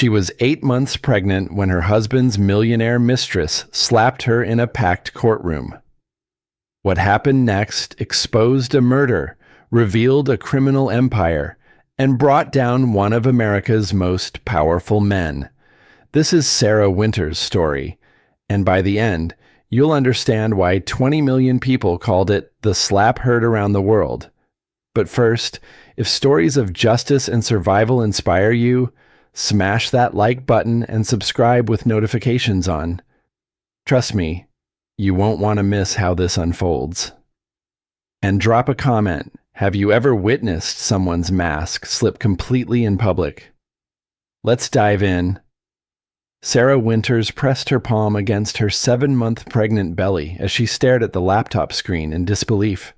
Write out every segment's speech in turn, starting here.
She was 8 months pregnant when her husband's millionaire mistress slapped her in a packed courtroom. What happened next exposed a murder, revealed a criminal empire, and brought down one of America's most powerful men. This is Sarah Winter's story, and by the end, you'll understand why 20 million people called it the slap heard around the world. But first, if stories of justice and survival inspire you, smash that like button and subscribe with notifications on. Trust me, you won't want to miss how this unfolds. And drop a comment. Have you ever witnessed someone's mask slip completely in public? Let's dive in. Sarah Winters pressed her palm against her 7-month pregnant belly as she stared at the laptop screen in disbelief.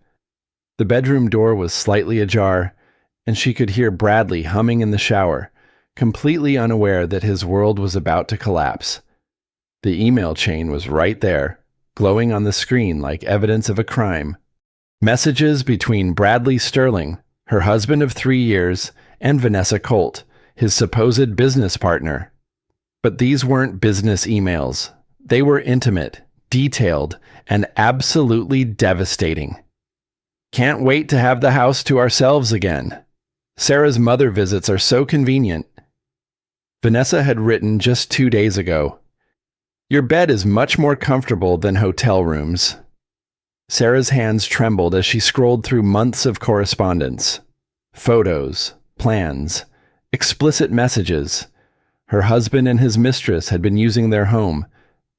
The bedroom door was slightly ajar, and she could hear Bradley humming in the shower, completely unaware that his world was about to collapse. The email chain was right there, glowing on the screen like evidence of a crime. Messages between Bradley Sterling, her husband of 3 years, and Vanessa Colt, his supposed business partner. But these weren't business emails. They were intimate, detailed, and absolutely devastating. Can't wait to have the house to ourselves again. Sarah's mother visits are so convenient. Vanessa had written just 2 days ago. Your bed is much more comfortable than hotel rooms. Sarah's hands trembled as she scrolled through months of correspondence. Photos, plans, explicit messages. Her husband and his mistress had been using their home,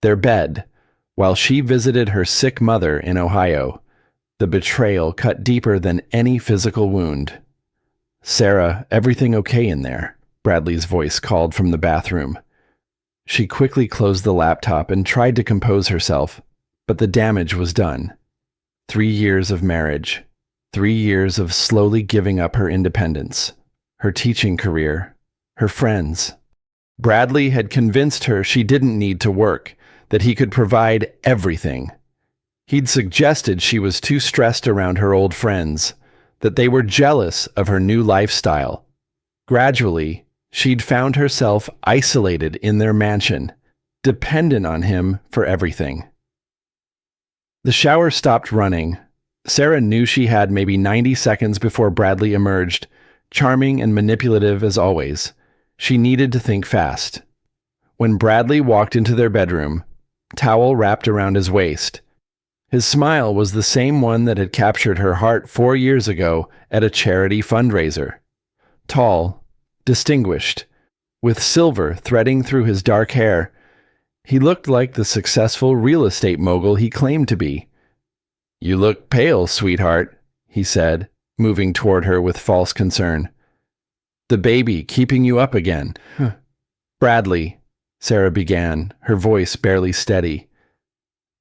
their bed, while she visited her sick mother in Ohio. The betrayal cut deeper than any physical wound. "Sarah, everything okay in there?" Bradley's voice called from the bathroom. She quickly closed the laptop and tried to compose herself, but the damage was done. 3 years of marriage, 3 years of slowly giving up her independence, her teaching career, her friends. Bradley had convinced her she didn't need to work, that he could provide everything. He'd suggested she was too stressed around her old friends, that they were jealous of her new lifestyle. Gradually, she'd found herself isolated in their mansion, dependent on him for everything. The shower stopped running. Sarah knew she had maybe 90 seconds before Bradley emerged, charming and manipulative as always. She needed to think fast. When Bradley walked into their bedroom, towel wrapped around his waist, his smile was the same one that had captured her heart 4 years ago at a charity fundraiser. Tall, distinguished, with silver threading through his dark hair, he looked like the successful real estate mogul he claimed to be. "You look pale, sweetheart," he said, moving toward her with false concern. "The baby keeping you up again." "Bradley," Sarah began, her voice barely steady.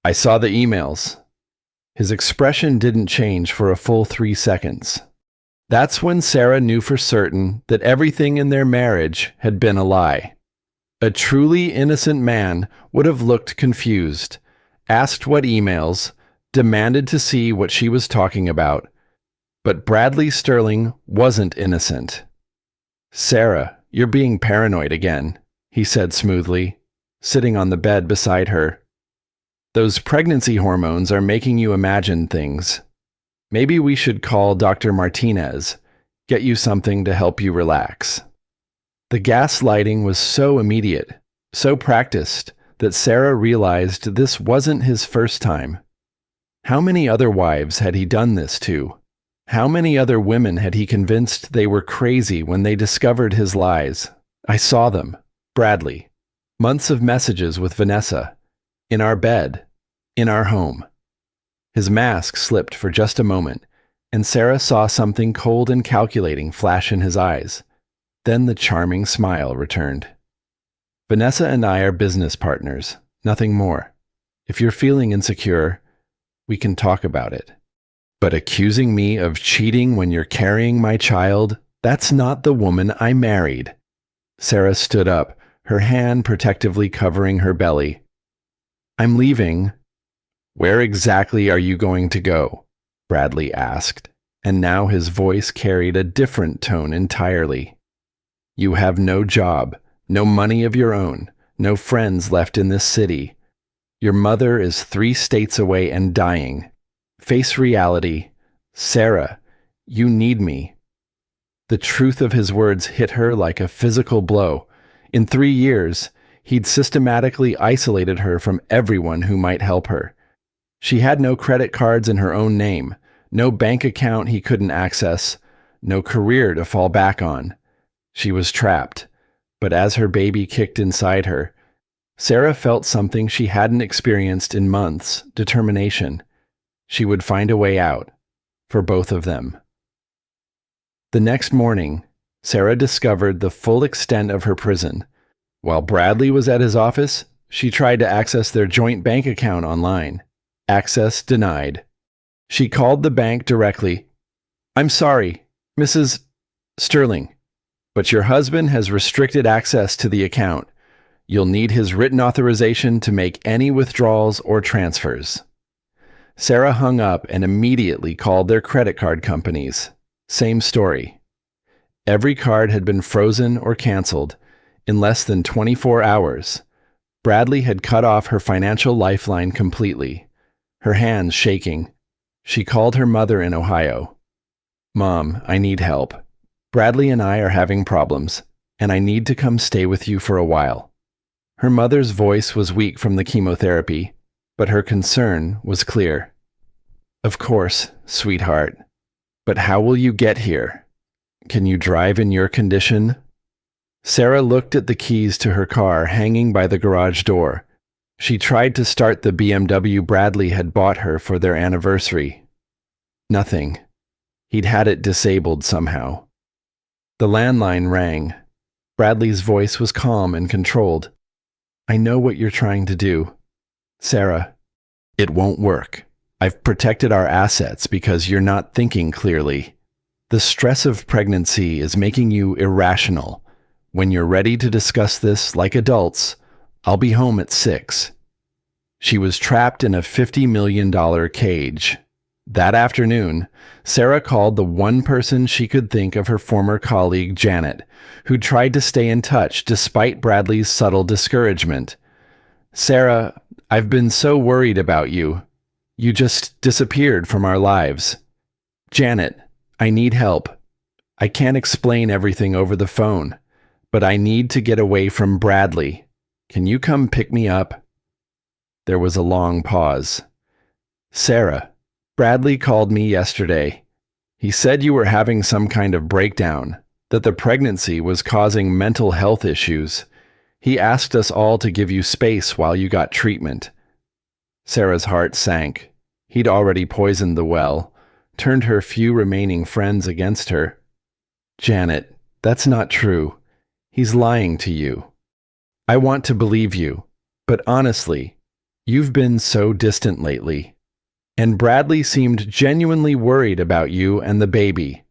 "I saw the emails." His expression didn't change for a full 3 seconds. That's when Sarah knew for certain that everything in their marriage had been a lie. A truly innocent man would have looked confused, asked what emails, demanded to see what she was talking about. But Bradley Sterling wasn't innocent. "Sarah, you're being paranoid again," he said smoothly, sitting on the bed beside her. "Those pregnancy hormones are making you imagine things. Maybe we should call Dr. Martinez, get you something to help you relax." The gaslighting was so immediate, so practiced, that Sarah realized this wasn't his first time. How many other wives had he done this to? How many other women had he convinced they were crazy when they discovered his lies? I saw them. Bradley. Months of messages with Vanessa. In our bed. In our home. His mask slipped for just a moment, and Sarah saw something cold and calculating flash in his eyes. Then the charming smile returned. "Vanessa and I are business partners, nothing more. If you're feeling insecure, we can talk about it. But accusing me of cheating when you're carrying my child, that's not the woman I married." Sarah stood up, her hand protectively covering her belly. "I'm leaving." "Where exactly are you going to go?" Bradley asked, and now his voice carried a different tone entirely. "You have no job, No money of your own. No friends left in this city. Your mother is 3 states away and dying. Face reality. Sarah, you need me." The truth of his words hit her like a physical blow. In 3 years, he'd systematically isolated her from everyone who might help her. She had no credit cards in her own name, no bank account he couldn't access, no career to fall back on. She was trapped. But as her baby kicked inside her, Sarah felt something she hadn't experienced in months: determination. She would find a way out, for both of them. The next morning, Sarah discovered the full extent of her prison. While Bradley was at his office, she tried to access their joint bank account online. Access denied. She called the bank directly. "I'm sorry, Mrs. Sterling, but your husband has restricted access to the account. You'll need his written authorization to make any withdrawals or transfers." Sarah hung up and immediately called their credit card companies. Same story. Every card had been frozen or canceled. In less than 24 hours, Bradley had cut off her financial lifeline completely. Her hands shaking, she called her mother in Ohio. "Mom, I need help. Bradley and I are having problems, and I need to come stay with you for a while." Her mother's voice was weak from the chemotherapy, but her concern was clear. "Of course, sweetheart. But how will you get here? Can you drive in your condition?" Sarah looked at the keys to her car hanging by the garage door. She tried to start the BMW Bradley had bought her for their anniversary. Nothing. He'd had it disabled somehow. The landline rang. Bradley's voice was calm and controlled. "I know what you're trying to do. Sarah, it won't work. I've protected our assets because you're not thinking clearly. The stress of pregnancy is making you irrational. When you're ready to discuss this like adults, I'll be home at 6. She was trapped in a $50 million cage. That afternoon, Sarah called the one person she could think of her former colleague, Janet, who tried to stay in touch despite Bradley's subtle discouragement. "Sarah, I've been so worried about you. You just disappeared from our lives. Janet, I need help. I can't explain everything over the phone, but I need to get away from Bradley. Can you come pick me up?" There was a long pause. "Sarah, Bradley called me yesterday. He said you were having some kind of breakdown, that the pregnancy was causing mental health issues. He asked us all to give you space while you got treatment." Sarah's heart sank. He'd already poisoned the well, turned her few remaining friends against her. "Janet, that's not true. He's lying to you. I want to believe you, but honestly, you've been so distant lately. And Bradley seemed genuinely worried about you and the baby.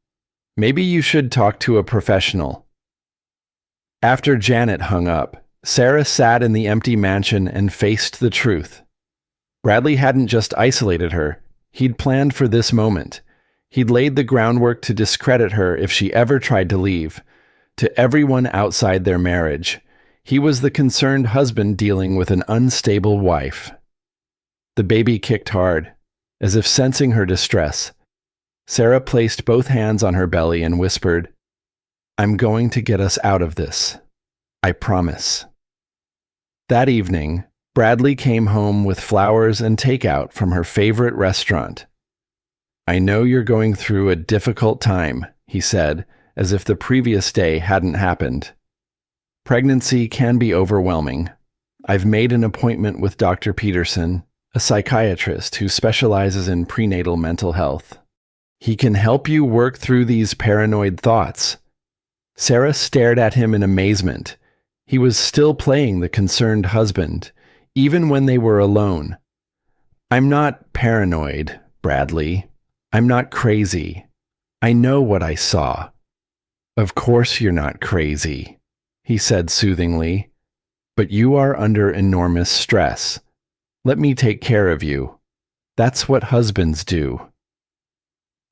Maybe you should talk to a professional." After Janet hung up, Sarah sat in the empty mansion and faced the truth. Bradley hadn't just isolated her. He'd planned for this moment. He'd laid the groundwork to discredit her if she ever tried to leave. To everyone outside their marriage, he was the concerned husband dealing with an unstable wife. The baby kicked hard, as if sensing her distress. Sarah placed both hands on her belly and whispered, "I'm going to get us out of this. I promise." That evening, Bradley came home with flowers and takeout from her favorite restaurant. "I know you're going through a difficult time," he said, as if the previous day hadn't happened. "Pregnancy can be overwhelming. I've made an appointment with Dr. Peterson, a psychiatrist who specializes in prenatal mental health. He can help you work through these paranoid thoughts." Sarah stared at him in amazement. He was still playing the concerned husband, even when they were alone. "I'm not paranoid, Bradley. I'm not crazy. I know what I saw." "Of course you're not crazy," he said soothingly, "but you are under enormous stress. Let me take care of you. That's what husbands do."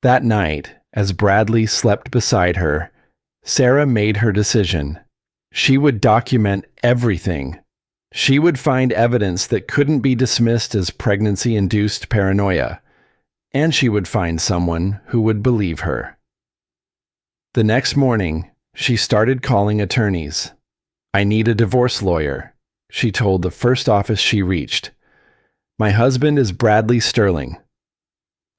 That night, as Bradley slept beside her, Sarah made her decision. She would document everything. She would find evidence that couldn't be dismissed as pregnancy-induced paranoia, and she would find someone who would believe her. The next morning, she started calling attorneys. "I need a divorce lawyer," she told the first office she reached. "My husband is Bradley Sterling."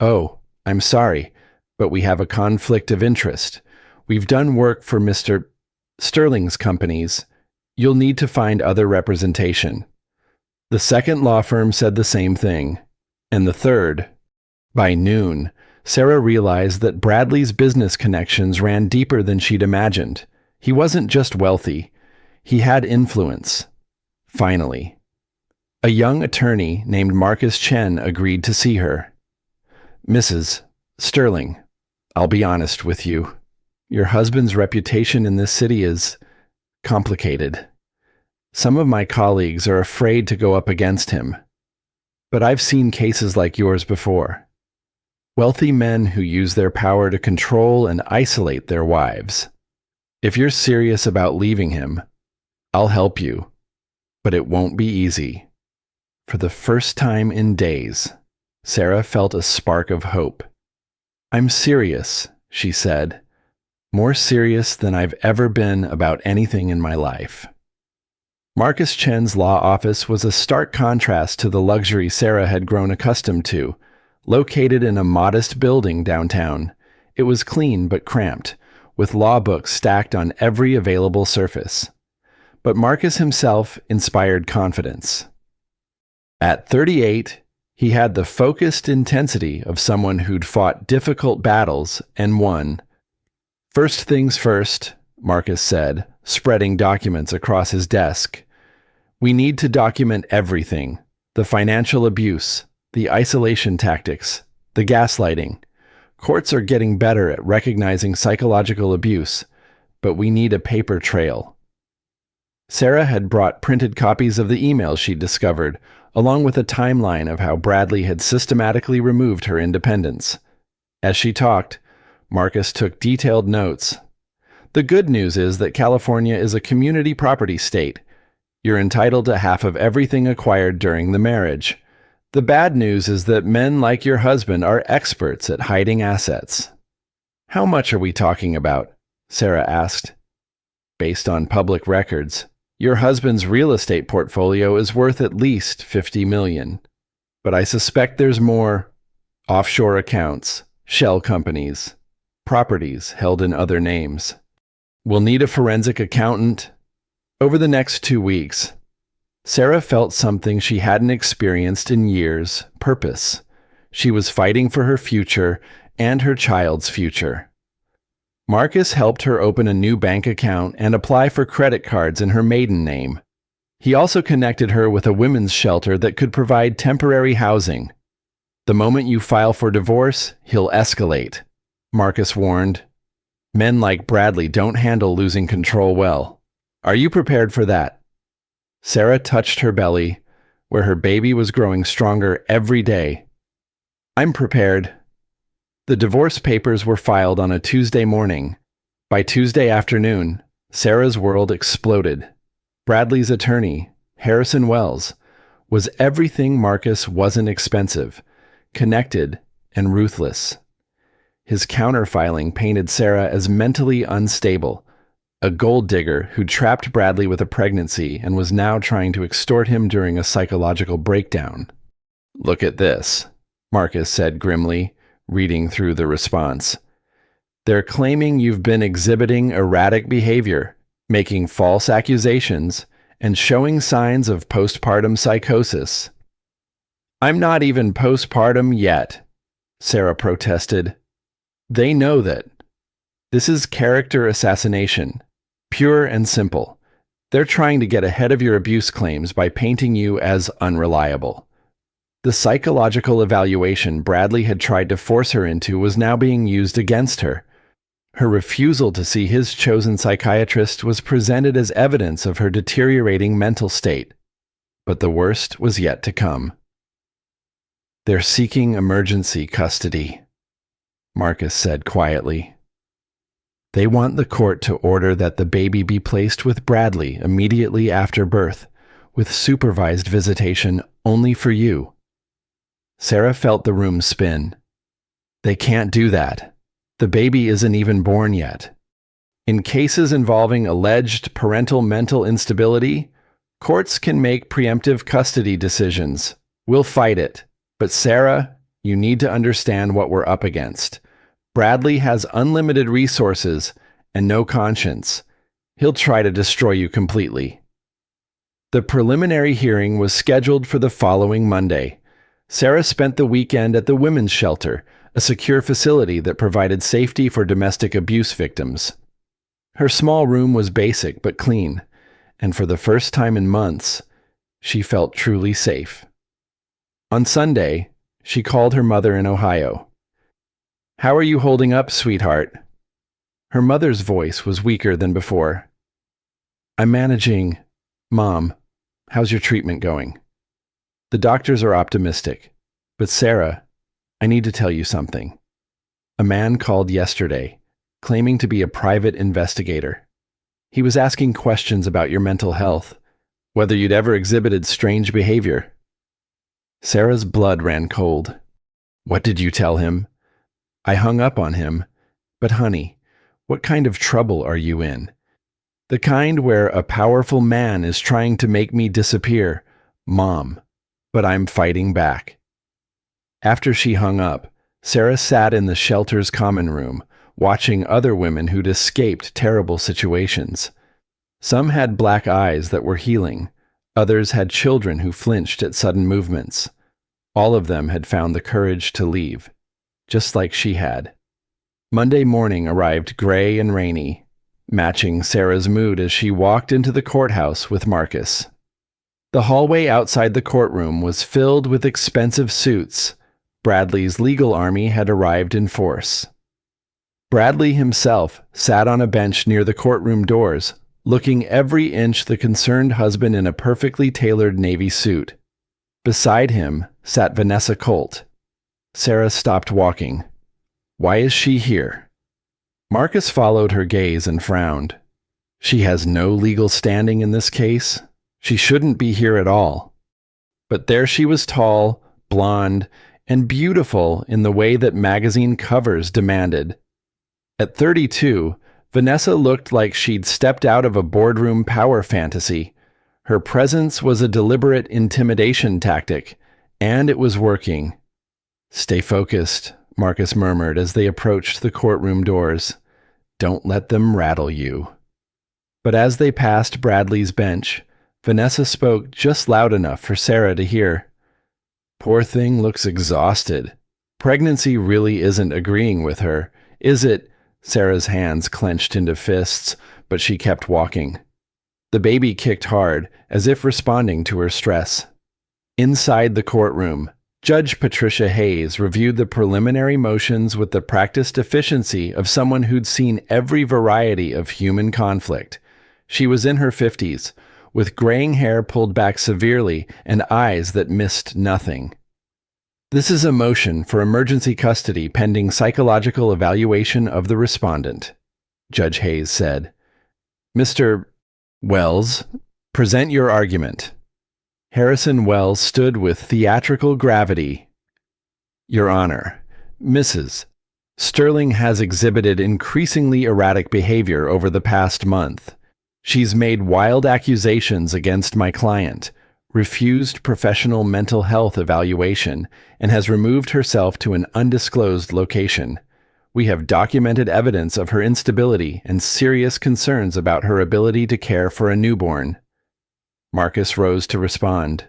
"Oh, I'm sorry, but we have a conflict of interest. We've done work for Mr. Sterling's companies. You'll need to find other representation." The second law firm said the same thing, and the third. By noon, Sarah realized that Bradley's business connections ran deeper than she'd imagined. He wasn't just wealthy, he had influence. Finally, a young attorney named Marcus Chen agreed to see her. "Mrs. Sterling, I'll be honest with you. Your husband's reputation in this city is complicated. Some of my colleagues are afraid to go up against him. But I've seen cases like yours before. Wealthy men who use their power to control and isolate their wives. If you're serious about leaving him, I'll help you. But it won't be easy." For the first time in days, Sarah felt a spark of hope. "I'm serious," she said. "More serious than I've ever been about anything in my life." Marcus Chen's law office was a stark contrast to the luxury Sarah had grown accustomed to. Located in a modest building downtown, it was clean but cramped, with law books stacked on every available surface. But Marcus himself inspired confidence. At 38, he had the focused intensity of someone who'd fought difficult battles and won. "First things first," Marcus said, spreading documents across his desk. "We need to document everything: the financial abuse, the isolation tactics, the gaslighting. Courts are getting better at recognizing psychological abuse, but we need a paper trail." Sarah had brought printed copies of the emails she'd discovered, along with a timeline of how Bradley had systematically removed her independence. As she talked, Marcus took detailed notes. "The good news is that California is a community property state. You're entitled to half of everything acquired during the marriage. The bad news is that men like your husband are experts at hiding assets." "How much are we talking about?" Sarah asked. "Based on public records, your husband's real estate portfolio is worth at least $50 million. But I suspect there's more: offshore accounts, shell companies, properties held in other names. We'll need a forensic accountant." Over the next 2 weeks, Sarah felt something she hadn't experienced in years: purpose. She was fighting for her future and her child's future. Marcus helped her open a new bank account and apply for credit cards in her maiden name. He also connected her with a women's shelter that could provide temporary housing. "The moment you file for divorce, he'll escalate," Marcus warned. "Men like Bradley don't handle losing control well. Are you prepared for that?" Sarah touched her belly, where her baby was growing stronger every day. "I'm prepared." The divorce papers were filed on a Tuesday morning. By Tuesday afternoon, Sarah's world exploded. Bradley's attorney, Harrison Wells, was everything Marcus wasn't: expensive, connected, and ruthless. His counterfiling painted Sarah as mentally unstable, a gold digger who trapped Bradley with a pregnancy and was now trying to extort him during a psychological breakdown. "Look at this," Marcus said grimly, reading through the response. "They're claiming you've been exhibiting erratic behavior, making false accusations, and showing signs of postpartum psychosis." "I'm not even postpartum yet," Sarah protested. "They know that. This is character assassination, pure and simple. They're trying to get ahead of your abuse claims by painting you as unreliable." The psychological evaluation Bradley had tried to force her into was now being used against her. Her refusal to see his chosen psychiatrist was presented as evidence of her deteriorating mental state. But the worst was yet to come. "They're seeking emergency custody," Marcus said quietly. They want the court to order that the baby be placed with Bradley immediately after birth, with supervised visitation only for you. Sarah felt the room spin. They can't do that. The baby isn't even born yet. In cases involving alleged parental mental instability, courts can make preemptive custody decisions. We'll fight it. But Sarah, you need to understand what we're up against. Bradley has unlimited resources and no conscience. He'll try to destroy you completely. The preliminary hearing was scheduled for the following Monday. Sarah spent the weekend at the women's shelter, a secure facility that provided safety for domestic abuse victims. Her small room was basic but clean, and for the first time in months, she felt truly safe. On Sunday, she called her mother in Ohio. "How are you holding up, sweetheart?" Her mother's voice was weaker than before. "I'm managing. Mom, how's your treatment going?" "The doctors are optimistic. But Sarah, I need to tell you something. A man called yesterday, claiming to be a private investigator. He was asking questions about your mental health, whether you'd ever exhibited strange behavior." Sarah's blood ran cold. "What did you tell him?" "I hung up on him. But honey, what kind of trouble are you in? The kind where a powerful man is trying to make me disappear. Mom, but I'm fighting back." After she hung up, Sarah sat in the shelter's common room, watching other women who'd escaped terrible situations. Some had black eyes that were healing. Others had children who flinched at sudden movements. All of them had found the courage to leave, just like she had. Monday morning arrived gray and rainy, matching Sarah's mood as she walked into the courthouse with Marcus. The hallway outside the courtroom was filled with expensive suits. Bradley's legal army had arrived in force. Bradley himself sat on a bench near the courtroom doors, looking every inch the concerned husband in a perfectly tailored navy suit. Beside him sat Vanessa Colt. Sarah stopped walking. Why is she here? Marcus followed her gaze and frowned. She has no legal standing in this case. She shouldn't be here at all. But there she was, tall, blonde, and beautiful in the way that magazine covers demanded. At 32, Vanessa looked like she'd stepped out of a boardroom power fantasy. Her presence was a deliberate intimidation tactic, and it was working. "Stay focused," Marcus murmured as they approached the courtroom doors. "Don't let them rattle you." But as they passed Bradley's bench, Vanessa spoke just loud enough for Sarah to hear. "Poor thing looks exhausted. Pregnancy really isn't agreeing with her, is it?" Sarah's hands clenched into fists, but she kept walking. The baby kicked hard, as if responding to her stress. Inside the courtroom, Judge Patricia Hayes reviewed the preliminary motions with the practiced efficiency of someone who'd seen every variety of human conflict. She was in her 50s, with graying hair pulled back severely and eyes that missed nothing. "This is a motion for emergency custody pending psychological evaluation of the respondent," Judge Hayes said. "Mr. Wells, present your argument." Harrison Wells stood with theatrical gravity. "Your Honor, Mrs. Sterling has exhibited increasingly erratic behavior over the past month. She's made wild accusations against my client, refused professional mental health evaluation, and has removed herself to an undisclosed location. We have documented evidence of her instability and serious concerns about her ability to care for a newborn." Marcus rose to respond.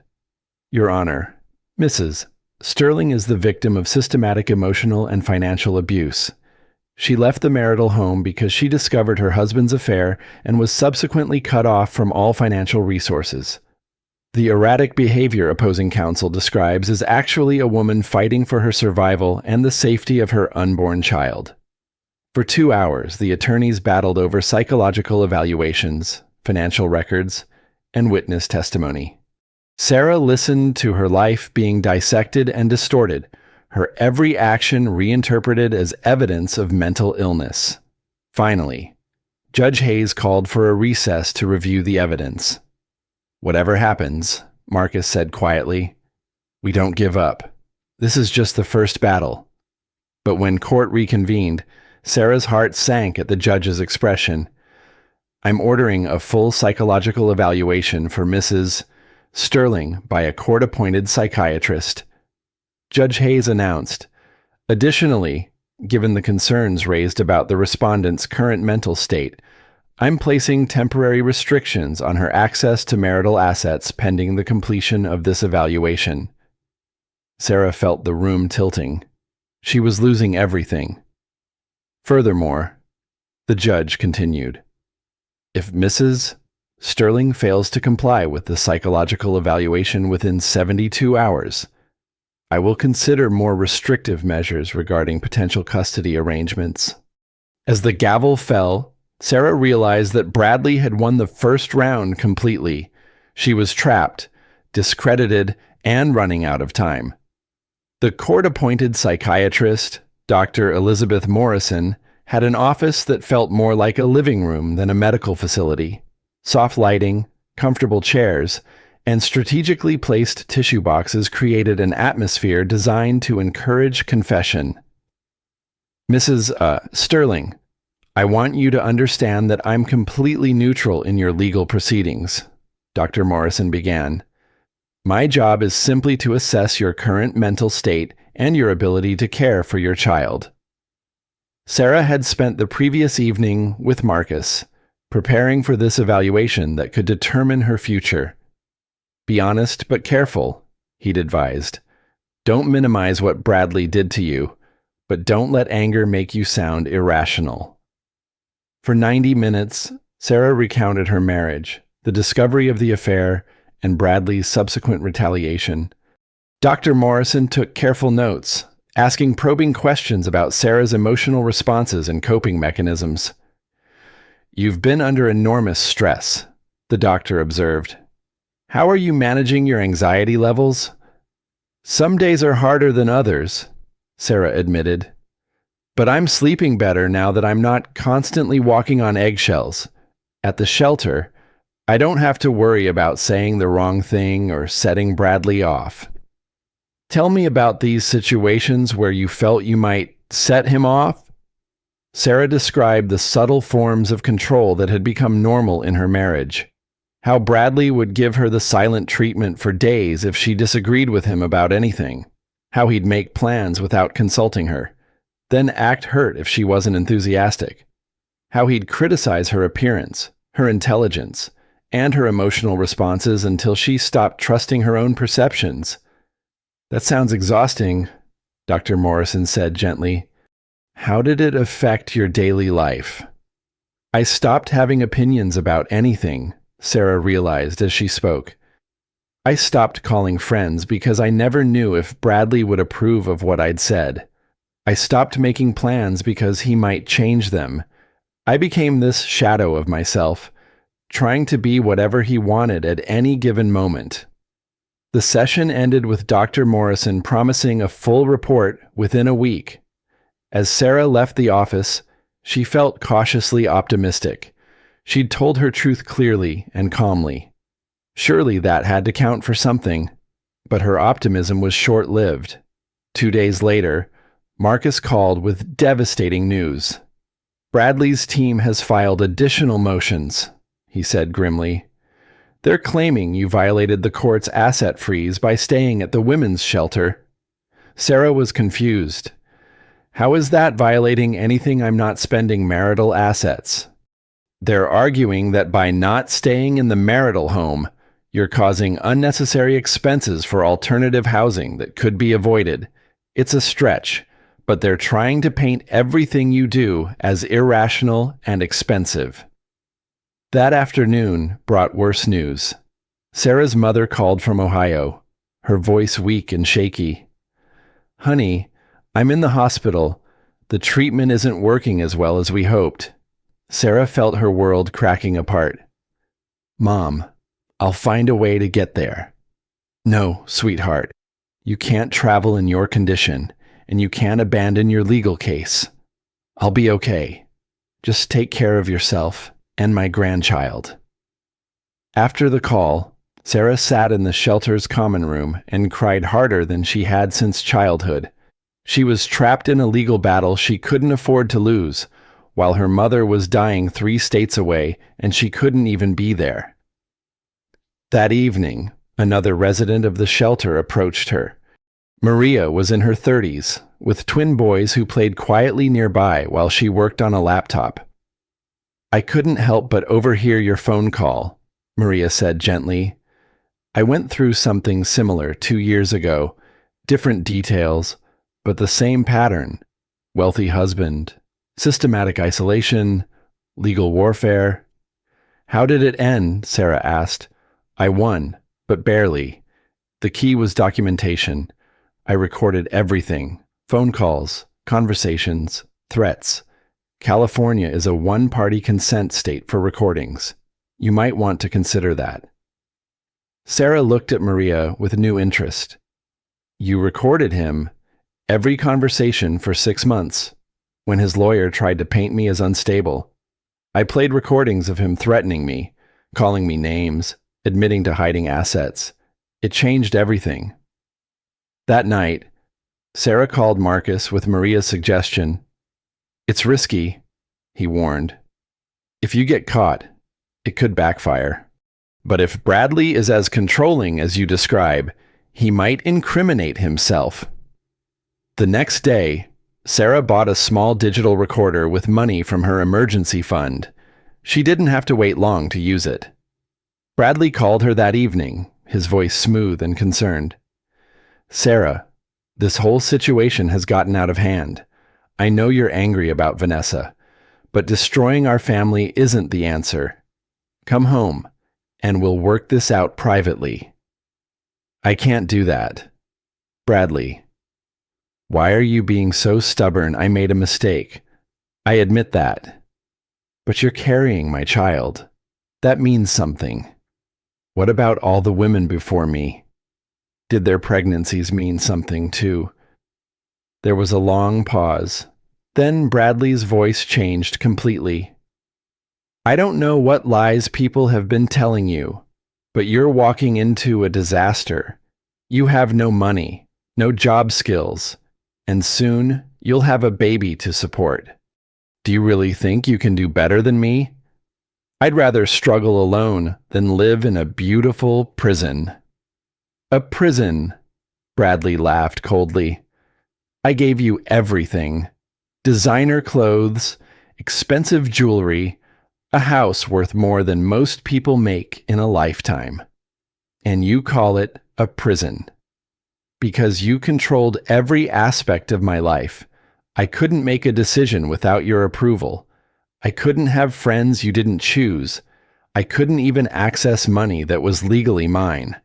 "Your Honor, Mrs. Sterling is the victim of systematic emotional and financial abuse. She left the marital home because she discovered her husband's affair and was subsequently cut off from all financial resources. The erratic behavior opposing counsel describes is actually a woman fighting for her survival and the safety of her unborn child." For 2 hours, the attorneys battled over psychological evaluations, financial records, and witness testimony. Sarah listened to her life being dissected and distorted, her every action reinterpreted as evidence of mental illness. Finally, Judge Hayes called for a recess to review the evidence. "Whatever happens," Marcus said quietly, "we don't give up. This is just the first battle." But when court reconvened, Sarah's heart sank at the judge's expression. "I'm ordering a full psychological evaluation for Mrs. Sterling by a court-appointed psychiatrist," Judge Hayes announced. "Additionally, given the concerns raised about the respondent's current mental state, I'm placing temporary restrictions on her access to marital assets pending the completion of this evaluation." Sarah felt the room tilting. She was losing everything. Furthermore, the judge continued, "If Mrs. Sterling fails to comply with the psychological evaluation within 72 hours, I will consider more restrictive measures regarding potential custody arrangements." As the gavel fell, Sarah realized that Bradley had won the first round completely. She was trapped, discredited, and running out of time. The court-appointed psychiatrist, Dr. Elizabeth Morrison, had an office that felt more like a living room than a medical facility. Soft lighting, comfortable chairs, and strategically placed tissue boxes created an atmosphere designed to encourage confession. "Mrs. Sterling, I want you to understand that I'm completely neutral in your legal proceedings," Dr. Morrison began. "My job is simply to assess your current mental state and your ability to care for your child." Sarah had spent the previous evening with Marcus, preparing for this evaluation that could determine her future. "Be honest but careful," he'd advised. "Don't minimize what Bradley did to you, but don't let anger make you sound irrational." For 90 minutes, Sarah recounted her marriage, the discovery of the affair, and Bradley's subsequent retaliation. Dr. Morrison took careful notes, asking probing questions about Sarah's emotional responses and coping mechanisms. "You've been under enormous stress," the doctor observed. "How are you managing your anxiety levels?" "Some days are harder than others," Sarah admitted. "But I'm sleeping better now that I'm not constantly walking on eggshells. At the shelter, I don't have to worry about saying the wrong thing or setting Bradley off." "Tell me about these situations where you felt you might set him off." Sarah described the subtle forms of control that had become normal in her marriage. How Bradley would give her the silent treatment for days if she disagreed with him about anything. How he'd make plans without consulting her, then act hurt if she wasn't enthusiastic. How he'd criticize her appearance, her intelligence, and her emotional responses until she stopped trusting her own perceptions. "That sounds exhausting," Dr. Morrison said gently. "How did it affect your daily life?" "I stopped having opinions about anything," Sarah realized as she spoke. "I stopped calling friends because I never knew if Bradley would approve of what I'd said. I stopped making plans because he might change them. I became this shadow of myself, trying to be whatever he wanted at any given moment." The session ended with Dr. Morrison promising a full report within a week. As Sarah left the office, she felt cautiously optimistic. She'd told her truth clearly and calmly. Surely that had to count for something. But her optimism was short-lived. 2 days later, Marcus called with devastating news. "Bradley's team has filed additional motions," he said grimly. "They're claiming you violated the court's asset freeze by staying at the women's shelter." Sarah was confused. "How is that violating anything? I'm not spending marital assets." "They're arguing that by not staying in the marital home, you're causing unnecessary expenses for alternative housing that could be avoided. It's a stretch, but they're trying to paint everything you do as irrational and expensive." That afternoon brought worse news. Sarah's mother called from Ohio, her voice weak and shaky. "Honey, I'm in the hospital. The treatment isn't working as well as we hoped." Sarah felt her world cracking apart. "Mom, I'll find a way to get there." "No, sweetheart. You can't travel in your condition, and you can't abandon your legal case. I'll be okay." Just take care of yourself and my grandchild." After the call, Sarah sat in the shelter's common room and cried harder than she had since childhood. She was trapped in a legal battle she couldn't afford to lose, while her mother was dying 3 states away and she couldn't even be there. That evening, another resident of the shelter approached her. Maria was in her 30s, with twin boys who played quietly nearby while she worked on a laptop. "I couldn't help but overhear your phone call," Maria said gently. "I went through something similar 2 years ago, different details, but the same pattern: wealthy husband, systematic isolation, legal warfare." "How did it end?" Sarah asked. "I won, but barely. The key was documentation. I recorded everything: phone calls, conversations, threats. California is a one-party consent state for recordings. You might want to consider that." Sarah looked at Maria with new interest. "You recorded him, every conversation for 6 months, when his lawyer tried to paint me as unstable. I played recordings of him threatening me, calling me names, admitting to hiding assets. It changed everything." That night, Sarah called Marcus with Maria's suggestion. "It's risky," he warned. "If you get caught, it could backfire. But if Bradley is as controlling as you describe, he might incriminate himself." The next day, Sarah bought a small digital recorder with money from her emergency fund. She didn't have to wait long to use it. Bradley called her that evening, his voice smooth and concerned. "Sarah, this whole situation has gotten out of hand. I know you're angry about Vanessa, but destroying our family isn't the answer. Come home, and we'll work this out privately." "I can't do that." "Bradley, why are you being so stubborn? I made a mistake. I admit that. But you're carrying my child. That means something. What about all the women before me? Did their pregnancies mean something too?" There was a long pause. Then Bradley's voice changed completely. "I don't know what lies people have been telling you, but you're walking into a disaster. You have no money, no job skills, and soon you'll have a baby to support. Do you really think you can do better than me? I'd rather struggle alone than live in a beautiful prison." "A prison," Bradley laughed coldly. "I gave you everything: designer clothes, expensive jewelry, a house worth more than most people make in a lifetime. And you call it a prison. Because you controlled every aspect of my life. I couldn't make a decision without your approval. I couldn't have friends you didn't choose. I couldn't even access money that was legally mine.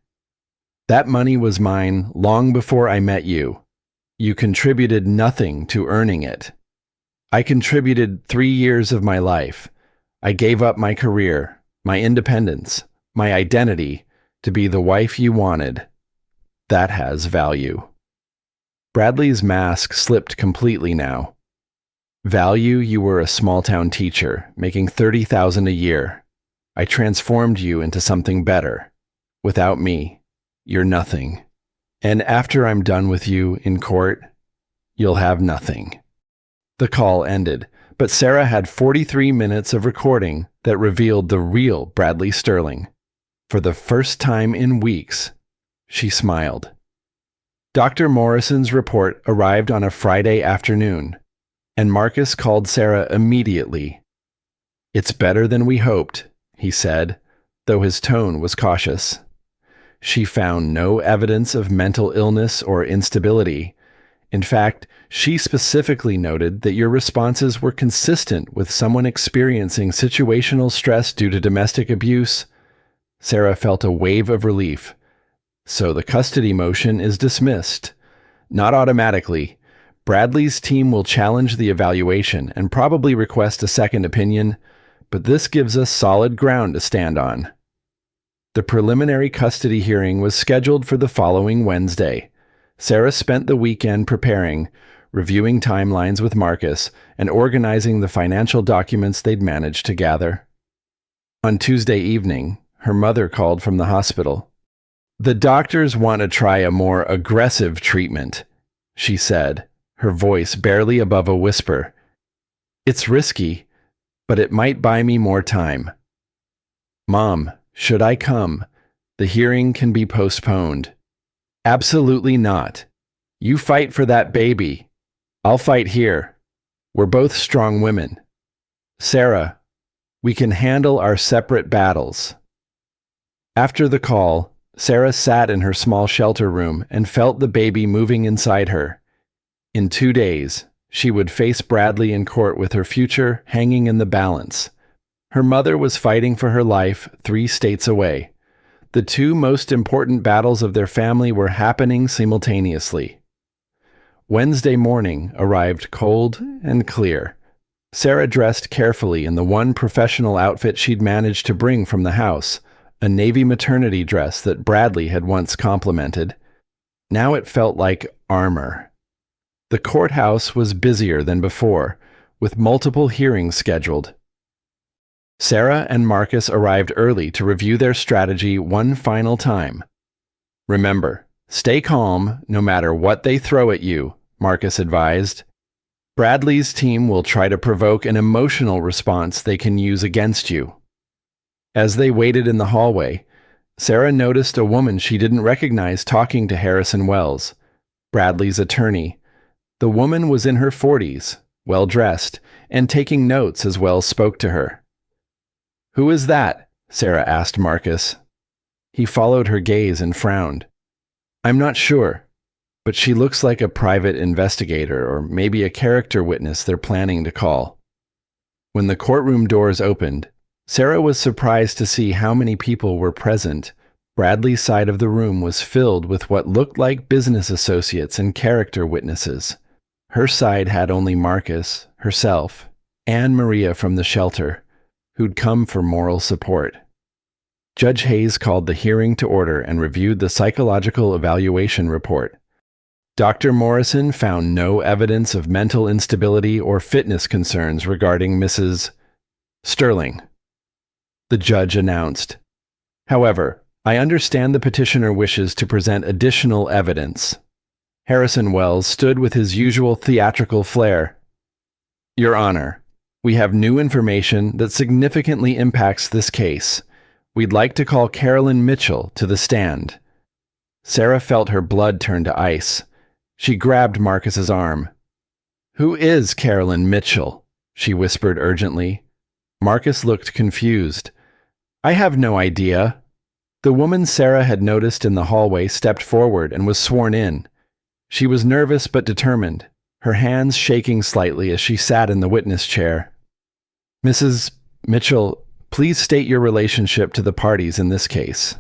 That money was mine long before I met you. You contributed nothing to earning it. I contributed 3 years of my life. I gave up my career, my independence, my identity to be the wife you wanted. That has value." Bradley's mask slipped completely now. "Value, you were a small-town teacher, making $30,000 a year. I transformed you into something better. Without me, you're nothing. And after I'm done with you in court, you'll have nothing." The call ended, but Sarah had 43 minutes of recording that revealed the real Bradley Sterling. For the first time in weeks, she smiled. Dr. Morrison's report arrived on a Friday afternoon, and Marcus called Sarah immediately. "It's better than we hoped," he said, though his tone was cautious. "She found no evidence of mental illness or instability. In fact, she specifically noted that your responses were consistent with someone experiencing situational stress due to domestic abuse." Sarah felt a wave of relief. "So the custody motion is dismissed." "Not automatically. Bradley's team will challenge the evaluation and probably request a second opinion, but this gives us solid ground to stand on." The preliminary custody hearing was scheduled for the following Wednesday. Sarah spent the weekend preparing, reviewing timelines with Marcus, and organizing the financial documents they'd managed to gather. On Tuesday evening, her mother called from the hospital. "The doctors want to try a more aggressive treatment," she said, her voice barely above a whisper. "It's risky, but it might buy me more time." "Mom, should I come? The hearing can be postponed." "Absolutely not. You fight for that baby. I'll fight here. We're both strong women. Sarah, we can handle our separate battles." After the call, Sarah sat in her small shelter room and felt the baby moving inside her. In 2 days, she would face Bradley in court with her future hanging in the balance. Her mother was fighting for her life 3 states away. The 2 most important battles of their family were happening simultaneously. Wednesday morning arrived cold and clear. Sarah dressed carefully in the one professional outfit she'd managed to bring from the house, a navy maternity dress that Bradley had once complimented. Now it felt like armor. The courthouse was busier than before, with multiple hearings scheduled. Sarah and Marcus arrived early to review their strategy one final time. "Remember, stay calm no matter what they throw at you," Marcus advised. "Bradley's team will try to provoke an emotional response they can use against you." As they waited in the hallway, Sarah noticed a woman she didn't recognize talking to Harrison Wells, Bradley's attorney. The woman was in her 40s, well-dressed, and taking notes as Wells spoke to her. "Who is that?" Sarah asked Marcus. He followed her gaze and frowned. "I'm not sure, but she looks like a private investigator or maybe a character witness they're planning to call." When the courtroom doors opened, Sarah was surprised to see how many people were present. Bradley's side of the room was filled with what looked like business associates and character witnesses. Her side had only Marcus, herself, and Maria from the shelter, who'd come for moral support. Judge Hayes called the hearing to order and reviewed the psychological evaluation report. Dr. Morrison found no evidence of mental instability or fitness concerns regarding Mrs. Sterling, the judge announced. "However, I understand the petitioner wishes to present additional evidence." Harrison Wells stood with his usual theatrical flair. "Your Honor, we have new information that significantly impacts this case. We'd like to call Carolyn Mitchell to the stand." Sarah felt her blood turn to ice. She grabbed Marcus's arm. "Who is Carolyn Mitchell?" she whispered urgently. Marcus looked confused. "I have no idea." The woman Sarah had noticed in the hallway stepped forward and was sworn in. She was nervous but determined, her hands shaking slightly as she sat in the witness chair. "Mrs. Mitchell, please state your relationship to the parties in this case,"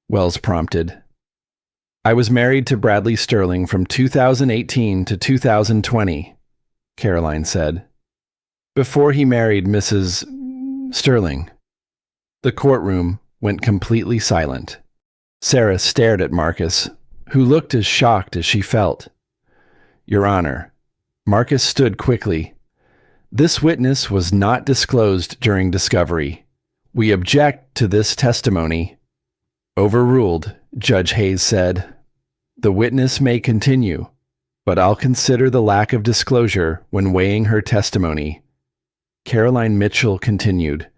Wells prompted. "I was married to Bradley Sterling from 2018 to 2020, Caroline said. "Before he married Mrs. Sterling." The courtroom went completely silent. Sarah stared at Marcus, who looked as shocked as she felt. "Your Honor," Marcus stood quickly. "This witness was not disclosed during discovery. We object to this testimony." "Overruled," Judge Hayes said. "The witness may continue, but I'll consider the lack of disclosure when weighing her testimony." Caroline Mitchell continued,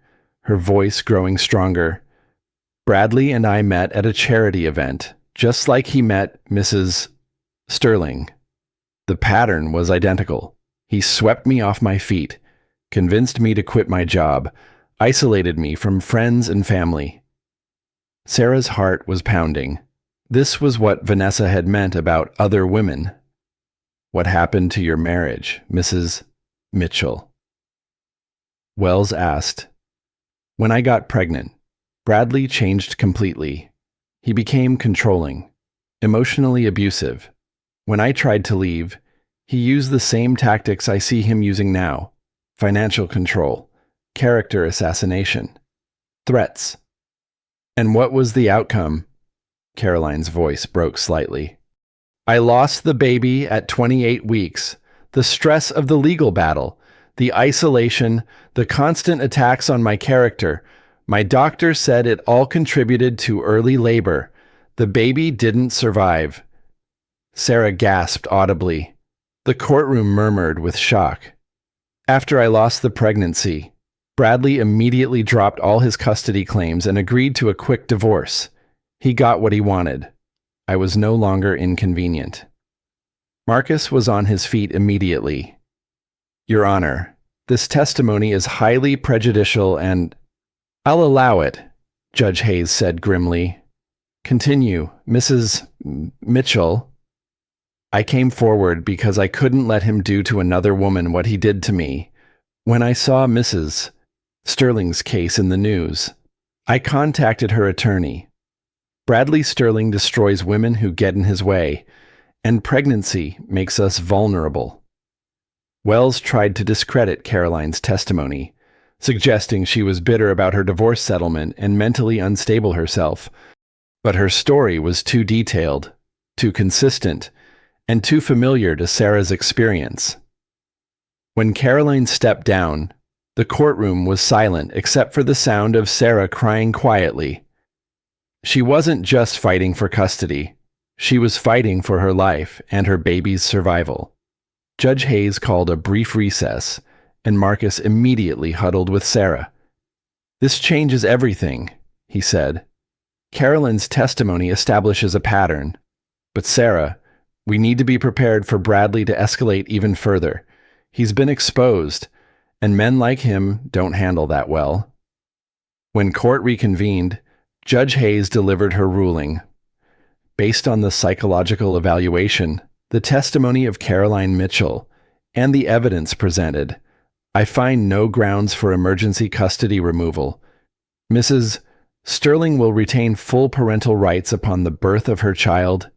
her voice growing stronger. "Bradley and I met at a charity event, just like he met Mrs. Sterling. The pattern was identical. He swept me off my feet, convinced me to quit my job, isolated me from friends and family." Sarah's heart was pounding. This was what Vanessa had meant about other women. "What happened to your marriage, Mrs. Mitchell?" Wells asked. "When I got pregnant, Bradley changed completely. He became controlling, emotionally abusive. When I tried to leave, he used the same tactics I see him using now: financial control, character assassination, threats." "And what was the outcome?" Caroline's voice broke slightly. "I lost the baby at 28 weeks, the stress of the legal battle, the isolation, the constant attacks on my character. My doctor said it all contributed to early labor. The baby didn't survive. Sarah gasped audibly. The courtroom murmured with shock. After I lost the pregnancy, Bradley immediately dropped all his custody claims and agreed to a quick divorce. He got what he wanted. I was no longer inconvenient. Marcus was on his feet immediately. Your Honor, this testimony is highly prejudicial and— I'll allow it, Judge Hayes said grimly. Continue, Mrs. Mitchell. I came forward because I couldn't let him do to another woman what he did to me. When I saw Mrs. Sterling's case in the news, I contacted her attorney. Bradley Sterling destroys women who get in his way, and pregnancy makes us vulnerable. Wells tried to discredit Caroline's testimony, suggesting she was bitter about her divorce settlement and mentally unstable herself, but her story was too detailed, too consistent, and too familiar to Sarah's experience. When Caroline stepped down, the courtroom was silent except for the sound of Sarah crying quietly. She wasn't just fighting for custody. She was fighting for her life and her baby's survival. Judge Hayes called a brief recess, and Marcus immediately huddled with Sarah. This changes everything, he said. Caroline's testimony establishes a pattern. But Sarah, we need to be prepared for Bradley to escalate even further. He's been exposed, and men like him don't handle that well. When court reconvened, Judge Hayes delivered her ruling. Based on the psychological evaluation, the testimony of Caroline Mitchell, and the evidence presented, I find no grounds for emergency custody removal. Mrs. Sterling will retain full parental rights upon the birth of her child.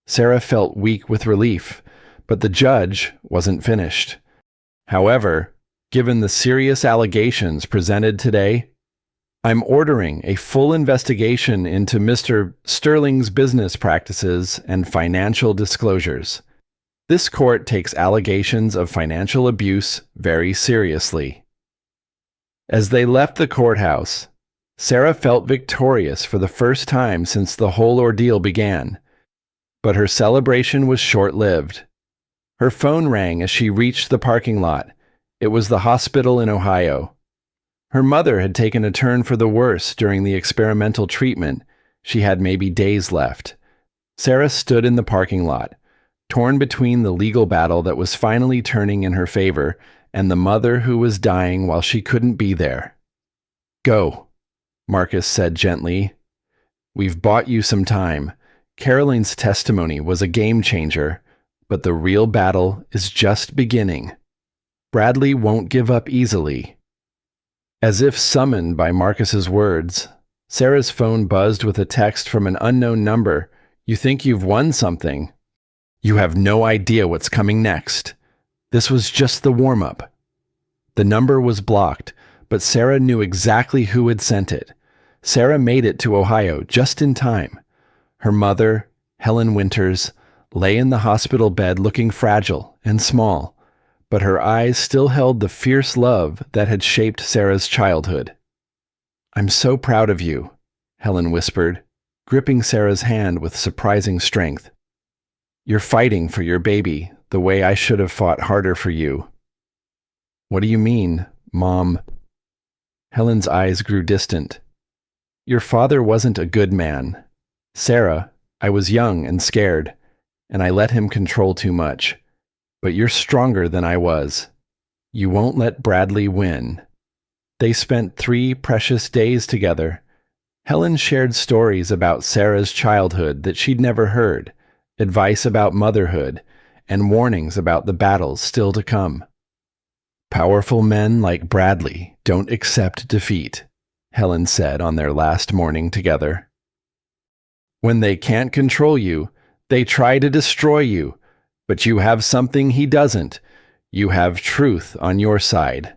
Sarah felt weak with relief, but the judge wasn't finished. However, given the serious allegations presented today, I'm ordering a full investigation into Mr. Sterling's business practices and financial disclosures. This court takes allegations of financial abuse very seriously. As they left the courthouse, Sarah felt victorious for the first time since the whole ordeal began. But her celebration was short-lived. Her phone rang as she reached the parking lot. It was the hospital in Ohio. Her mother had taken a turn for the worse during the experimental treatment. She had maybe days left. Sarah stood in the parking lot, torn between the legal battle that was finally turning in her favor and the mother who was dying while she couldn't be there. Go, Marcus said gently. We've bought you some time. Caroline's testimony was a game changer, but the real battle is just beginning. Bradley won't give up easily. As if summoned by Marcus's words, Sarah's phone buzzed with a text from an unknown number. You think you've won something. You have no idea what's coming next. This was just the warm-up. The number was blocked, but Sarah knew exactly who had sent it. Sarah made it to Ohio just in time. Her mother, Helen Winters, lay in the hospital bed looking fragile and small, but her eyes still held the fierce love that had shaped Sarah's childhood. I'm so proud of you, Helen whispered, gripping Sarah's hand with surprising strength. You're fighting for your baby the way I should have fought harder for you. What do you mean, Mom? Helen's eyes grew distant. Your father wasn't a good man. Sarah, I was young and scared, and I let him control too much. But you're stronger than I was. You won't let Bradley win. They spent 3 precious days together. Helen shared stories about Sarah's childhood that she'd never heard, advice about motherhood, and warnings about the battles still to come. Powerful men like Bradley don't accept defeat, Helen said on their last morning together. When they can't control you, they try to destroy you. But you have something he doesn't. You have truth on your side.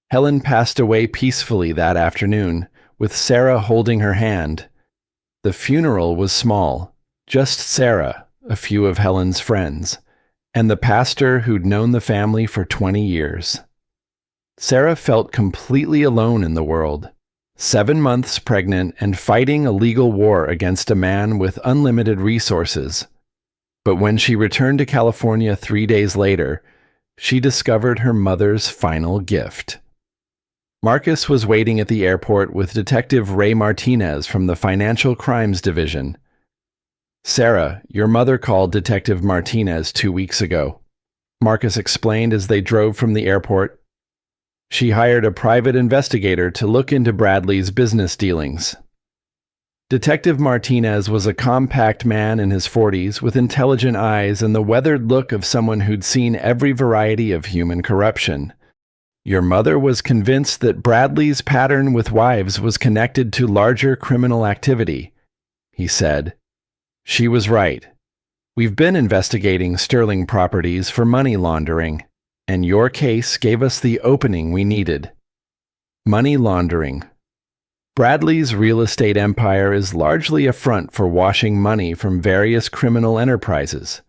Helen passed away peacefully that afternoon, with Sarah holding her hand. The funeral was small, just Sarah, a few of Helen's friends, and the pastor who'd known the family for 20 years. Sarah felt completely alone in the world, 7 months pregnant and fighting a legal war against a man with unlimited resources. But when she returned to California 3 days later, she discovered her mother's final gift. Marcus was waiting at the airport with Detective Ray Martinez from the Financial Crimes Division. "Sarah, your mother called Detective Martinez 2 weeks ago," Marcus explained as they drove from the airport. "She hired a private investigator to look into Bradley's business dealings." Detective Martinez was a compact man in his 40s with intelligent eyes and the weathered look of someone who'd seen every variety of human corruption. "Your mother was convinced that Bradley's pattern with wives was connected to larger criminal activity," he said. "She was right. We've been investigating Sterling Properties for money laundering, and your case gave us the opening we needed." Money laundering. Bradley's real estate empire is largely a front for washing money from various criminal enterprises.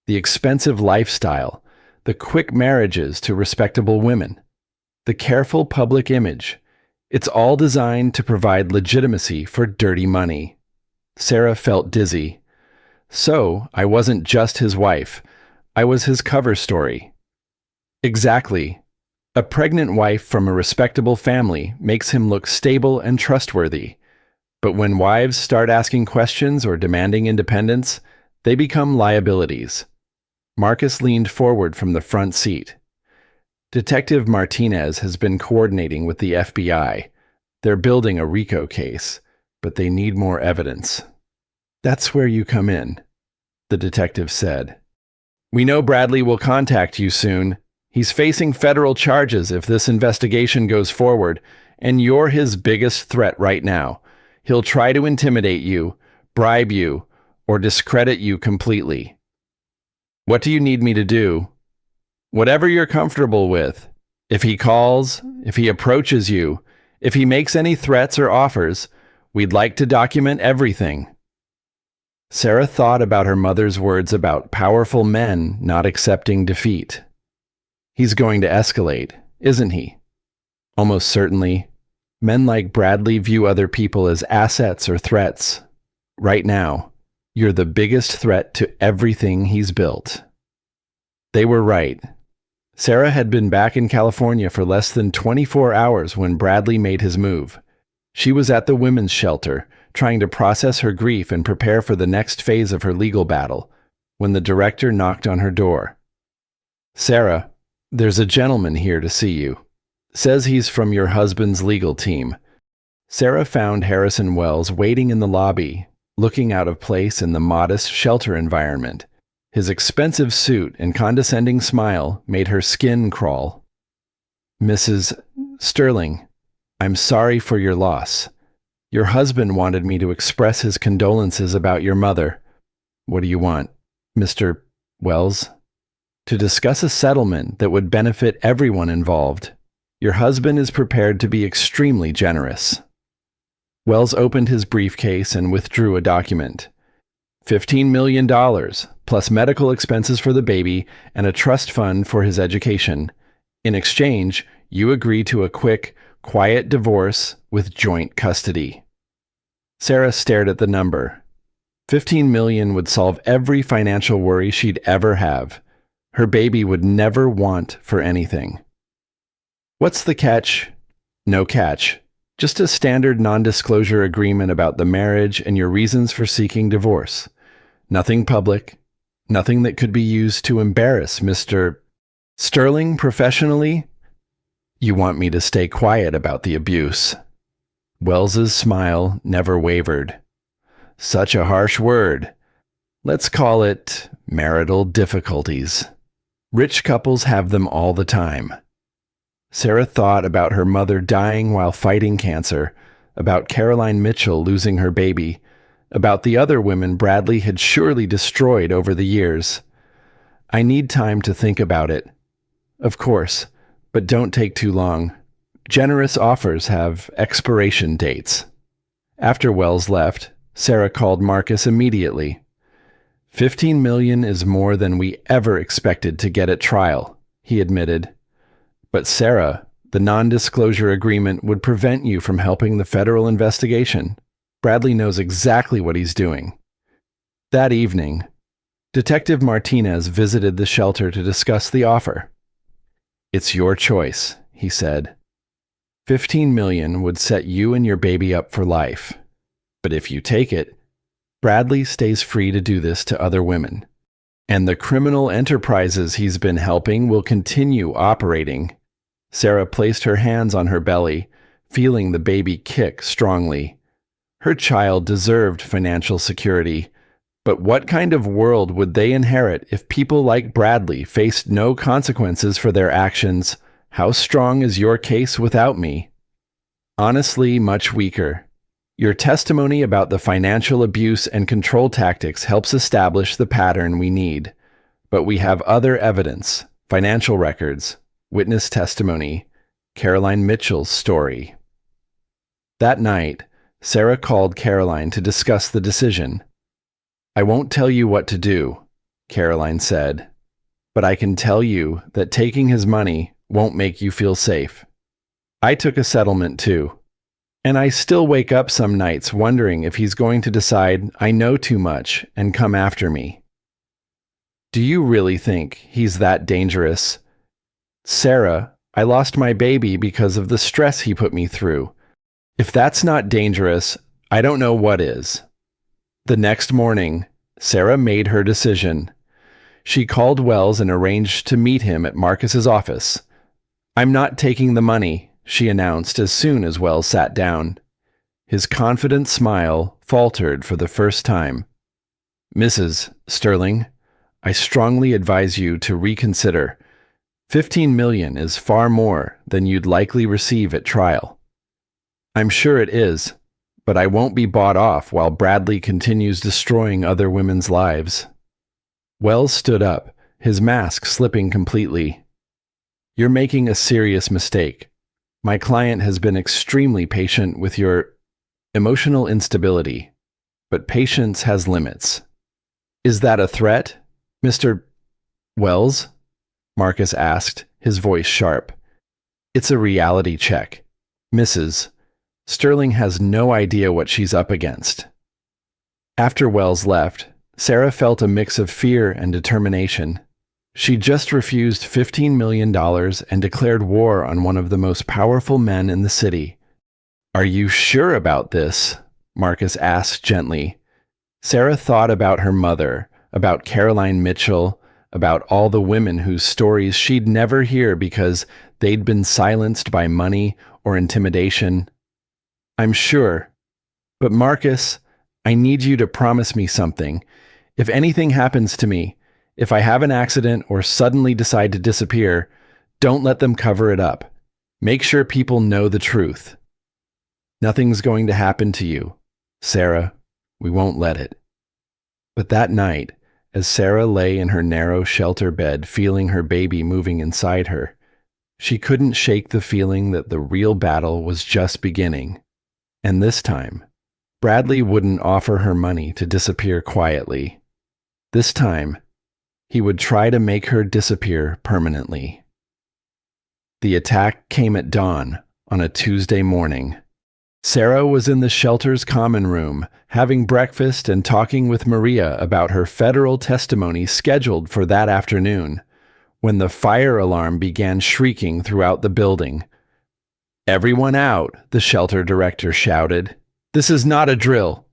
The expensive lifestyle, the quick marriages to respectable women, the careful public image. It's all designed to provide legitimacy for dirty money. Sarah felt dizzy. "So, I wasn't just his wife. I was his cover story." "Exactly. A pregnant wife from a respectable family makes him look stable and trustworthy. But when wives start asking questions or demanding independence, they become liabilities." Marcus leaned forward from the front seat. "Detective Martinez has been coordinating with the FBI. They're building a RICO case, but they need more evidence." "That's where you come in," the detective said. "We know Bradley will contact you soon. He's facing federal charges if this investigation goes forward, and you're his biggest threat right now. He'll try to intimidate you, bribe you, or discredit you completely." "What do you need me to do?" "Whatever you're comfortable with. If he calls, if he approaches you, if he makes any threats or offers, we'd like to document everything." Sarah thought about her mother's words about powerful men not accepting defeat. "He's going to escalate, isn't he?" "Almost certainly. Men like Bradley view other people as assets or threats. Right now, you're the biggest threat to everything he's built." They were right. Sarah had been back in California for less than 24 hours when Bradley made his move. She was at the women's shelter, trying to process her grief and prepare for the next phase of her legal battle, when the director knocked on her door. "Sarah, there's a gentleman here to see you. Says he's from your husband's legal team." Sarah found Harrison Wells waiting in the lobby, looking out of place in the modest shelter environment. His expensive suit and condescending smile made her skin crawl. "Mrs. Sterling, I'm sorry for your loss. Your husband wanted me to express his condolences about your mother." "What do you want, Mr. Wells?" "To discuss a settlement that would benefit everyone involved. Your husband is prepared to be extremely generous." Wells opened his briefcase and withdrew a document. $15 million, plus medical expenses for the baby and a trust fund for his education. In exchange, you agree to a quick, quiet divorce with joint custody. Sarah stared at the number. $15 million would solve every financial worry she'd ever have. Her baby would never want for anything. "What's the catch?" "No catch. Just a standard non-disclosure agreement about the marriage and your reasons for seeking divorce. Nothing public. Nothing that could be used to embarrass Mr. Sterling professionally." "You want me to stay quiet about the abuse?" Wells's smile never wavered. "Such a harsh word. Let's call it marital difficulties. Rich couples have them all the time." Sarah thought about her mother dying while fighting cancer, about Caroline Mitchell losing her baby, about the other women Bradley had surely destroyed over the years. "I need time to think about it." "Of course, but don't take too long. Generous offers have expiration dates." After Wells left, Sarah called Marcus immediately. $15 million is more than we ever expected to get at trial, he admitted. But Sarah, the non-disclosure agreement would prevent you from helping the federal investigation. Bradley knows exactly what he's doing. That evening, Detective Martinez visited the shelter to discuss the offer. It's your choice, he said. $15 million would set you and your baby up for life. But if you take it, Bradley stays free to do this to other women. And the criminal enterprises he's been helping will continue operating. Sarah placed her hands on her belly, feeling the baby kick strongly. Her child deserved financial security. But what kind of world would they inherit if people like Bradley faced no consequences for their actions? How strong is your case without me? Honestly, much weaker. Your testimony about the financial abuse and control tactics helps establish the pattern we need. But we have other evidence, financial records, witness testimony, Caroline Mitchell's story. That night, Sarah called Caroline to discuss the decision. I won't tell you what to do, Caroline said, but I can tell you that taking his money won't make you feel safe. I took a settlement too, and I still wake up some nights wondering if he's going to decide I know too much and come after me. Do you really think he's that dangerous? Sarah, I lost my baby because of the stress he put me through. If that's not dangerous, I don't know what is. The next morning, Sarah made her decision. She called Wells and arranged to meet him at Marcus's office. I'm not taking the money, she announced as soon as Wells sat down. His confident smile faltered for the first time. Mrs. Sterling, I strongly advise you to reconsider. $15 million is far more than you'd likely receive at trial. I'm sure it is, but I won't be bought off while Bradley continues destroying other women's lives. Wells stood up, his mask slipping completely. You're making a serious mistake. My client has been extremely patient with your emotional instability, but patience has limits. Is that a threat, Mr. Wells? Marcus asked, his voice sharp. It's a reality check. Mrs. Sterling has no idea what she's up against. After Wells left, Sarah felt a mix of fear and determination. She just refused $15 million and declared war on one of the most powerful men in the city. Are you sure about this? Marcus asked gently. Sarah thought about her mother, about Caroline Mitchell, about all the women whose stories she'd never hear because they'd been silenced by money or intimidation. I'm sure. But Marcus, I need you to promise me something. If anything happens to me, if I have an accident or suddenly decide to disappear, don't let them cover it up. Make sure people know the truth. Nothing's going to happen to you, Sarah. We won't let it. But that night, as Sarah lay in her narrow shelter bed feeling her baby moving inside her, she couldn't shake the feeling that the real battle was just beginning. And this time, Bradley wouldn't offer her money to disappear quietly. This time, he would try to make her disappear permanently. The attack came at dawn on a Tuesday morning. Sarah was in the shelter's common room, having breakfast and talking with Maria about her federal testimony scheduled for that afternoon, when the fire alarm began shrieking throughout the building. Everyone out, the shelter director shouted. This is not a drill.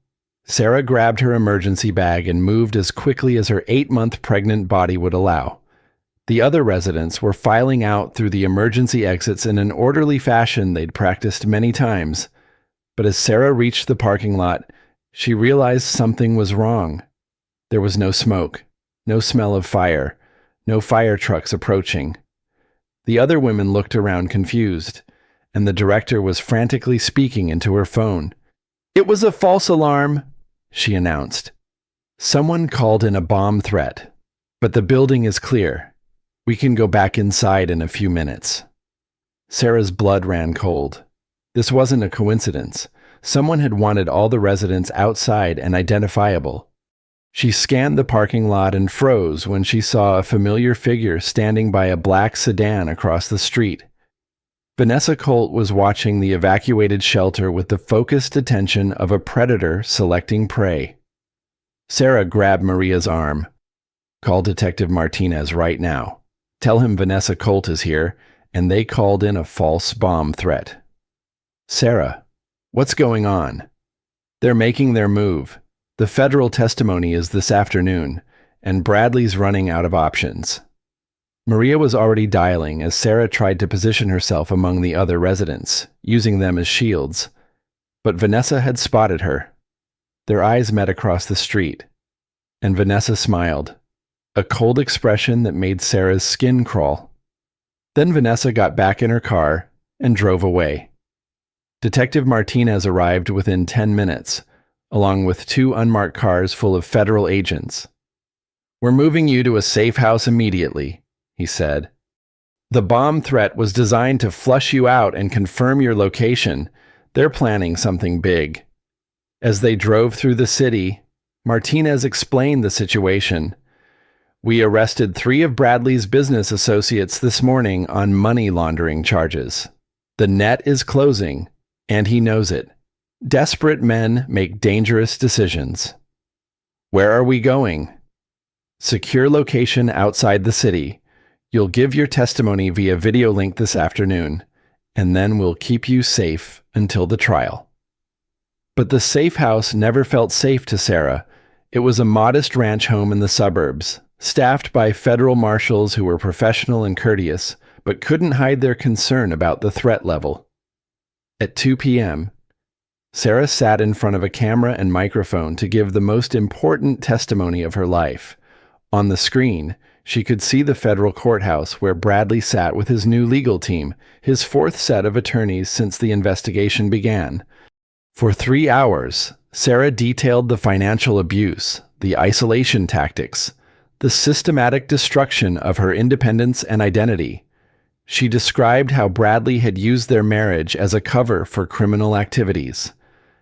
Sarah grabbed her emergency bag and moved as quickly as her 8-month pregnant body would allow. The other residents were filing out through the emergency exits in an orderly fashion they'd practiced many times. But as Sarah reached the parking lot, she realized something was wrong. There was no smoke, no smell of fire, no fire trucks approaching. The other women looked around confused, and the director was frantically speaking into her phone. It was a false alarm, she announced. Someone called in a bomb threat, but the building is clear. We can go back inside in a few minutes. Sarah's blood ran cold. This wasn't a coincidence. Someone had wanted all the residents outside and identifiable. She scanned the parking lot and froze when she saw a familiar figure standing by a black sedan across the street. Vanessa Colt was watching the evacuated shelter with the focused attention of a predator selecting prey. Sarah grabbed Maria's arm. "Call Detective Martinez right now. Tell him Vanessa Colt is here, and they called in a false bomb threat." "Sarah, what's going on?" "They're making their move. The federal testimony is this afternoon, and Bradley's running out of options." Maria was already dialing as Sarah tried to position herself among the other residents, using them as shields. But Vanessa had spotted her. Their eyes met across the street, and Vanessa smiled, a cold expression that made Sarah's skin crawl. Then Vanessa got back in her car and drove away. Detective Martinez arrived within 10 minutes, along with 2 unmarked cars full of federal agents. "We're moving you to a safe house immediately," he said. "The bomb threat was designed to flush you out and confirm your location. They're planning something big." As they drove through the city, Martinez explained the situation. "We arrested 3 of Bradley's business associates this morning on money laundering charges. The net is closing, and he knows it. Desperate men make dangerous decisions." "Where are we going?" "Secure location outside the city. You'll give your testimony via video link this afternoon, and then we'll keep you safe until the trial." But the safe house never felt safe to Sarah. It was a modest ranch home in the suburbs, staffed by federal marshals who were professional and courteous, but couldn't hide their concern about the threat level. At 2 p.m., Sarah sat in front of a camera and microphone to give the most important testimony of her life. On the screen, she could see the federal courthouse where Bradley sat with his new legal team, his 4th set of attorneys since the investigation began. For 3 hours, Sarah detailed the financial abuse, the isolation tactics, the systematic destruction of her independence and identity. She described how Bradley had used their marriage as a cover for criminal activities,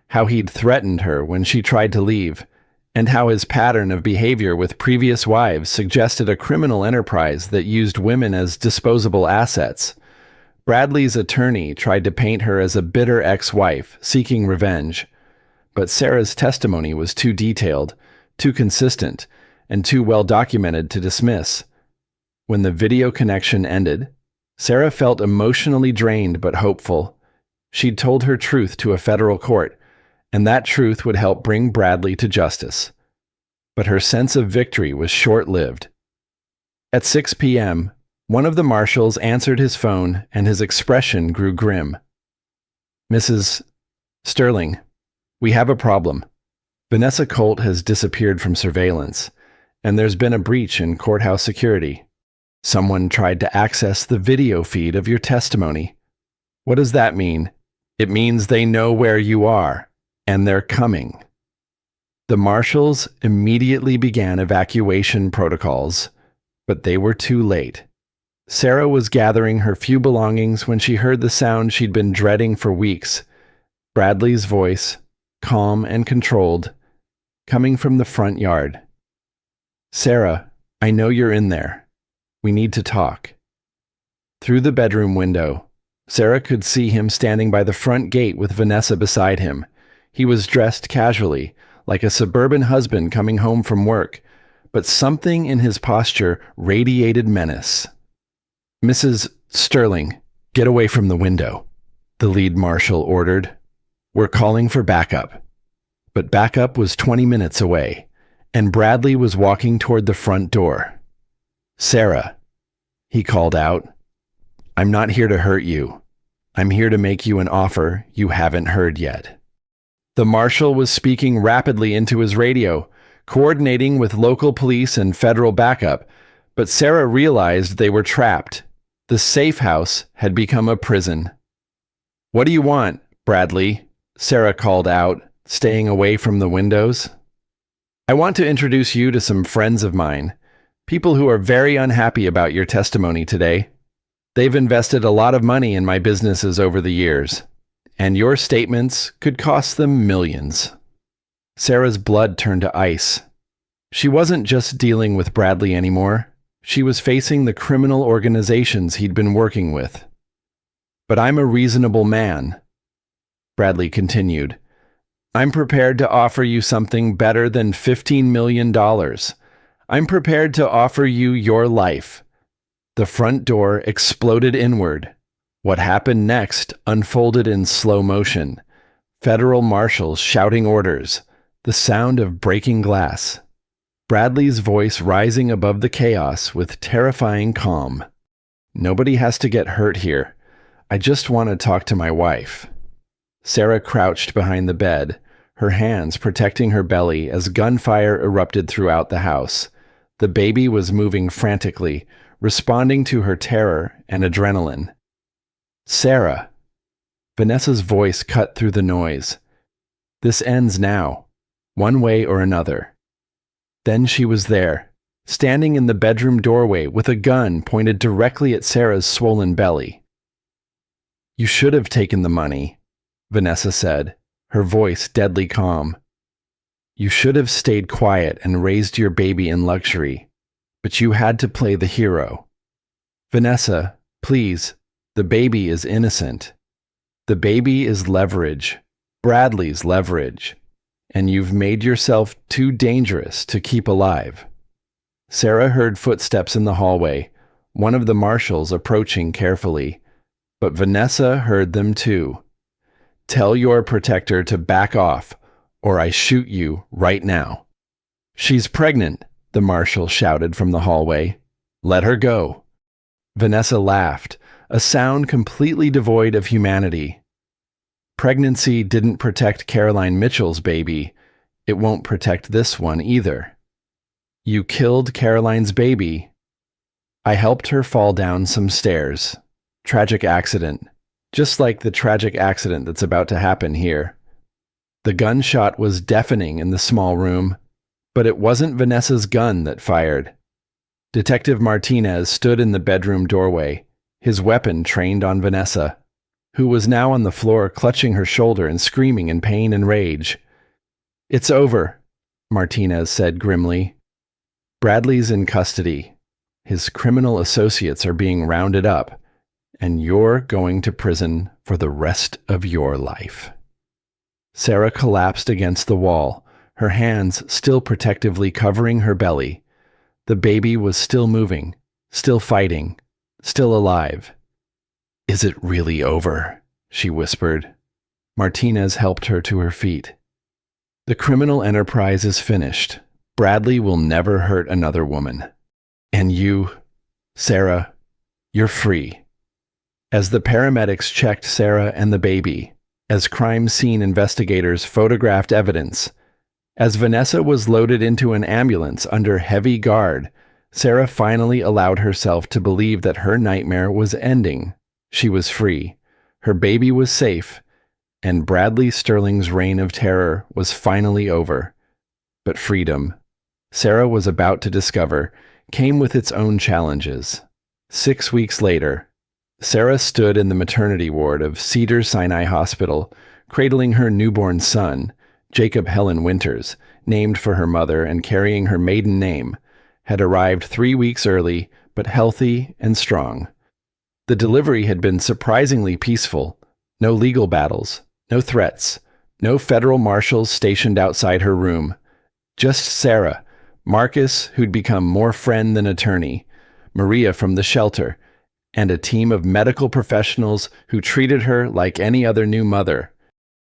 how he'd threatened her when she tried to leave, and how his pattern of behavior with previous wives suggested a criminal enterprise that used women as disposable assets. Bradley's attorney tried to paint her as a bitter ex-wife seeking revenge, but Sarah's testimony was too detailed, too consistent, and too well documented to dismiss. When the video connection ended, Sarah felt emotionally drained but hopeful. She'd told her truth to a federal court, and that truth would help bring Bradley to justice. But her sense of victory was short-lived. At 6 p.m., one of the marshals answered his phone, and his expression grew grim. "Mrs. Sterling, we have a problem. Vanessa Colt has disappeared from surveillance, and there's been a breach in courthouse security. Someone tried to access the video feed of your testimony." "What does that mean?" "It means they know where you are, and they're coming." The marshals immediately began evacuation protocols, but they were too late. Sarah was gathering her few belongings when she heard the sound she'd been dreading for weeks. Bradley's voice, calm and controlled, coming from the front yard. "Sarah, I know you're in there. We need to talk." Through the bedroom window, Sarah could see him standing by the front gate with Vanessa beside him. He was dressed casually, like a suburban husband coming home from work, but something in his posture radiated menace. "Mrs. Sterling, get away from the window," the lead marshal ordered. "We're calling for backup." But backup was 20 minutes away, and Bradley was walking toward the front door. "Sarah," he called out, "I'm not here to hurt you. I'm here to make you an offer you haven't heard yet." The marshal was speaking rapidly into his radio, coordinating with local police and federal backup, but Sarah realized they were trapped. The safe house had become a prison. "What do you want, Bradley?" Sarah called out, staying away from the windows. "I want to introduce you to some friends of mine, people who are very unhappy about your testimony today. They've invested a lot of money in my businesses over the years, and your statements could cost them millions." Sarah's blood turned to ice. She wasn't just dealing with Bradley anymore. She was facing the criminal organizations he'd been working with. "But I'm a reasonable man," Bradley continued. "I'm prepared to offer you something better than $15 million. I'm prepared to offer you your life." The front door exploded inward. What happened next unfolded in slow motion. Federal marshals shouting orders, the sound of breaking glass. Bradley's voice rising above the chaos with terrifying calm. "Nobody has to get hurt here. I just want to talk to my wife." Sarah crouched behind the bed, her hands protecting her belly as gunfire erupted throughout the house. The baby was moving frantically, responding to her terror and adrenaline. "Sarah." Vanessa's voice cut through the noise. "This ends now, one way or another." Then she was there, standing in the bedroom doorway with a gun pointed directly at Sarah's swollen belly. "You should have taken the money," Vanessa said, her voice deadly calm. "You should have stayed quiet and raised your baby in luxury, but you had to play the hero. Vanessa, please, the baby is innocent. The baby is leverage, Bradley's leverage, and you've made yourself too dangerous to keep alive." Sarah heard footsteps in the hallway, one of the marshals approaching carefully, but Vanessa heard them too. "Tell your protector to back off, or I shoot you right now." "She's pregnant," the marshal shouted from the hallway. "Let her go." Vanessa laughed, a sound completely devoid of humanity. "Pregnancy didn't protect Caroline Mitchell's baby. It won't protect this one either." "You killed Caroline's baby." "I helped her fall down some stairs. Tragic accident. Just like the tragic accident that's about to happen here." The gunshot was deafening in the small room, but it wasn't Vanessa's gun that fired. Detective Martinez stood in the bedroom doorway, his weapon trained on Vanessa, who was now on the floor clutching her shoulder and screaming in pain and rage. "It's over," Martinez said grimly. "Bradley's in custody. His criminal associates are being rounded up, and you're going to prison for the rest of your life." Sarah collapsed against the wall, her hands still protectively covering her belly. The baby was still moving, still fighting, still alive. "Is it really over?" she whispered. Martinez helped her to her feet. "The criminal enterprise is finished. Bradley will never hurt another woman. And you, Sarah, you're free." As the paramedics checked Sarah and the baby, as crime scene investigators photographed evidence, as Vanessa was loaded into an ambulance under heavy guard, Sarah finally allowed herself to believe that her nightmare was ending. She was free, her baby was safe, and Bradley Sterling's reign of terror was finally over. But freedom, Sarah was about to discover, came with its own challenges. 6 weeks later, Sarah stood in the maternity ward of Cedars-Sinai Hospital, cradling her newborn son, Jacob Helen Winters, named for her mother and carrying her maiden name, had arrived 3 weeks early, but healthy and strong. The delivery had been surprisingly peaceful. No legal battles, no threats, no federal marshals stationed outside her room. Just Sarah, Marcus, who'd become more friend than attorney, Maria from the shelter, and a team of medical professionals who treated her like any other new mother.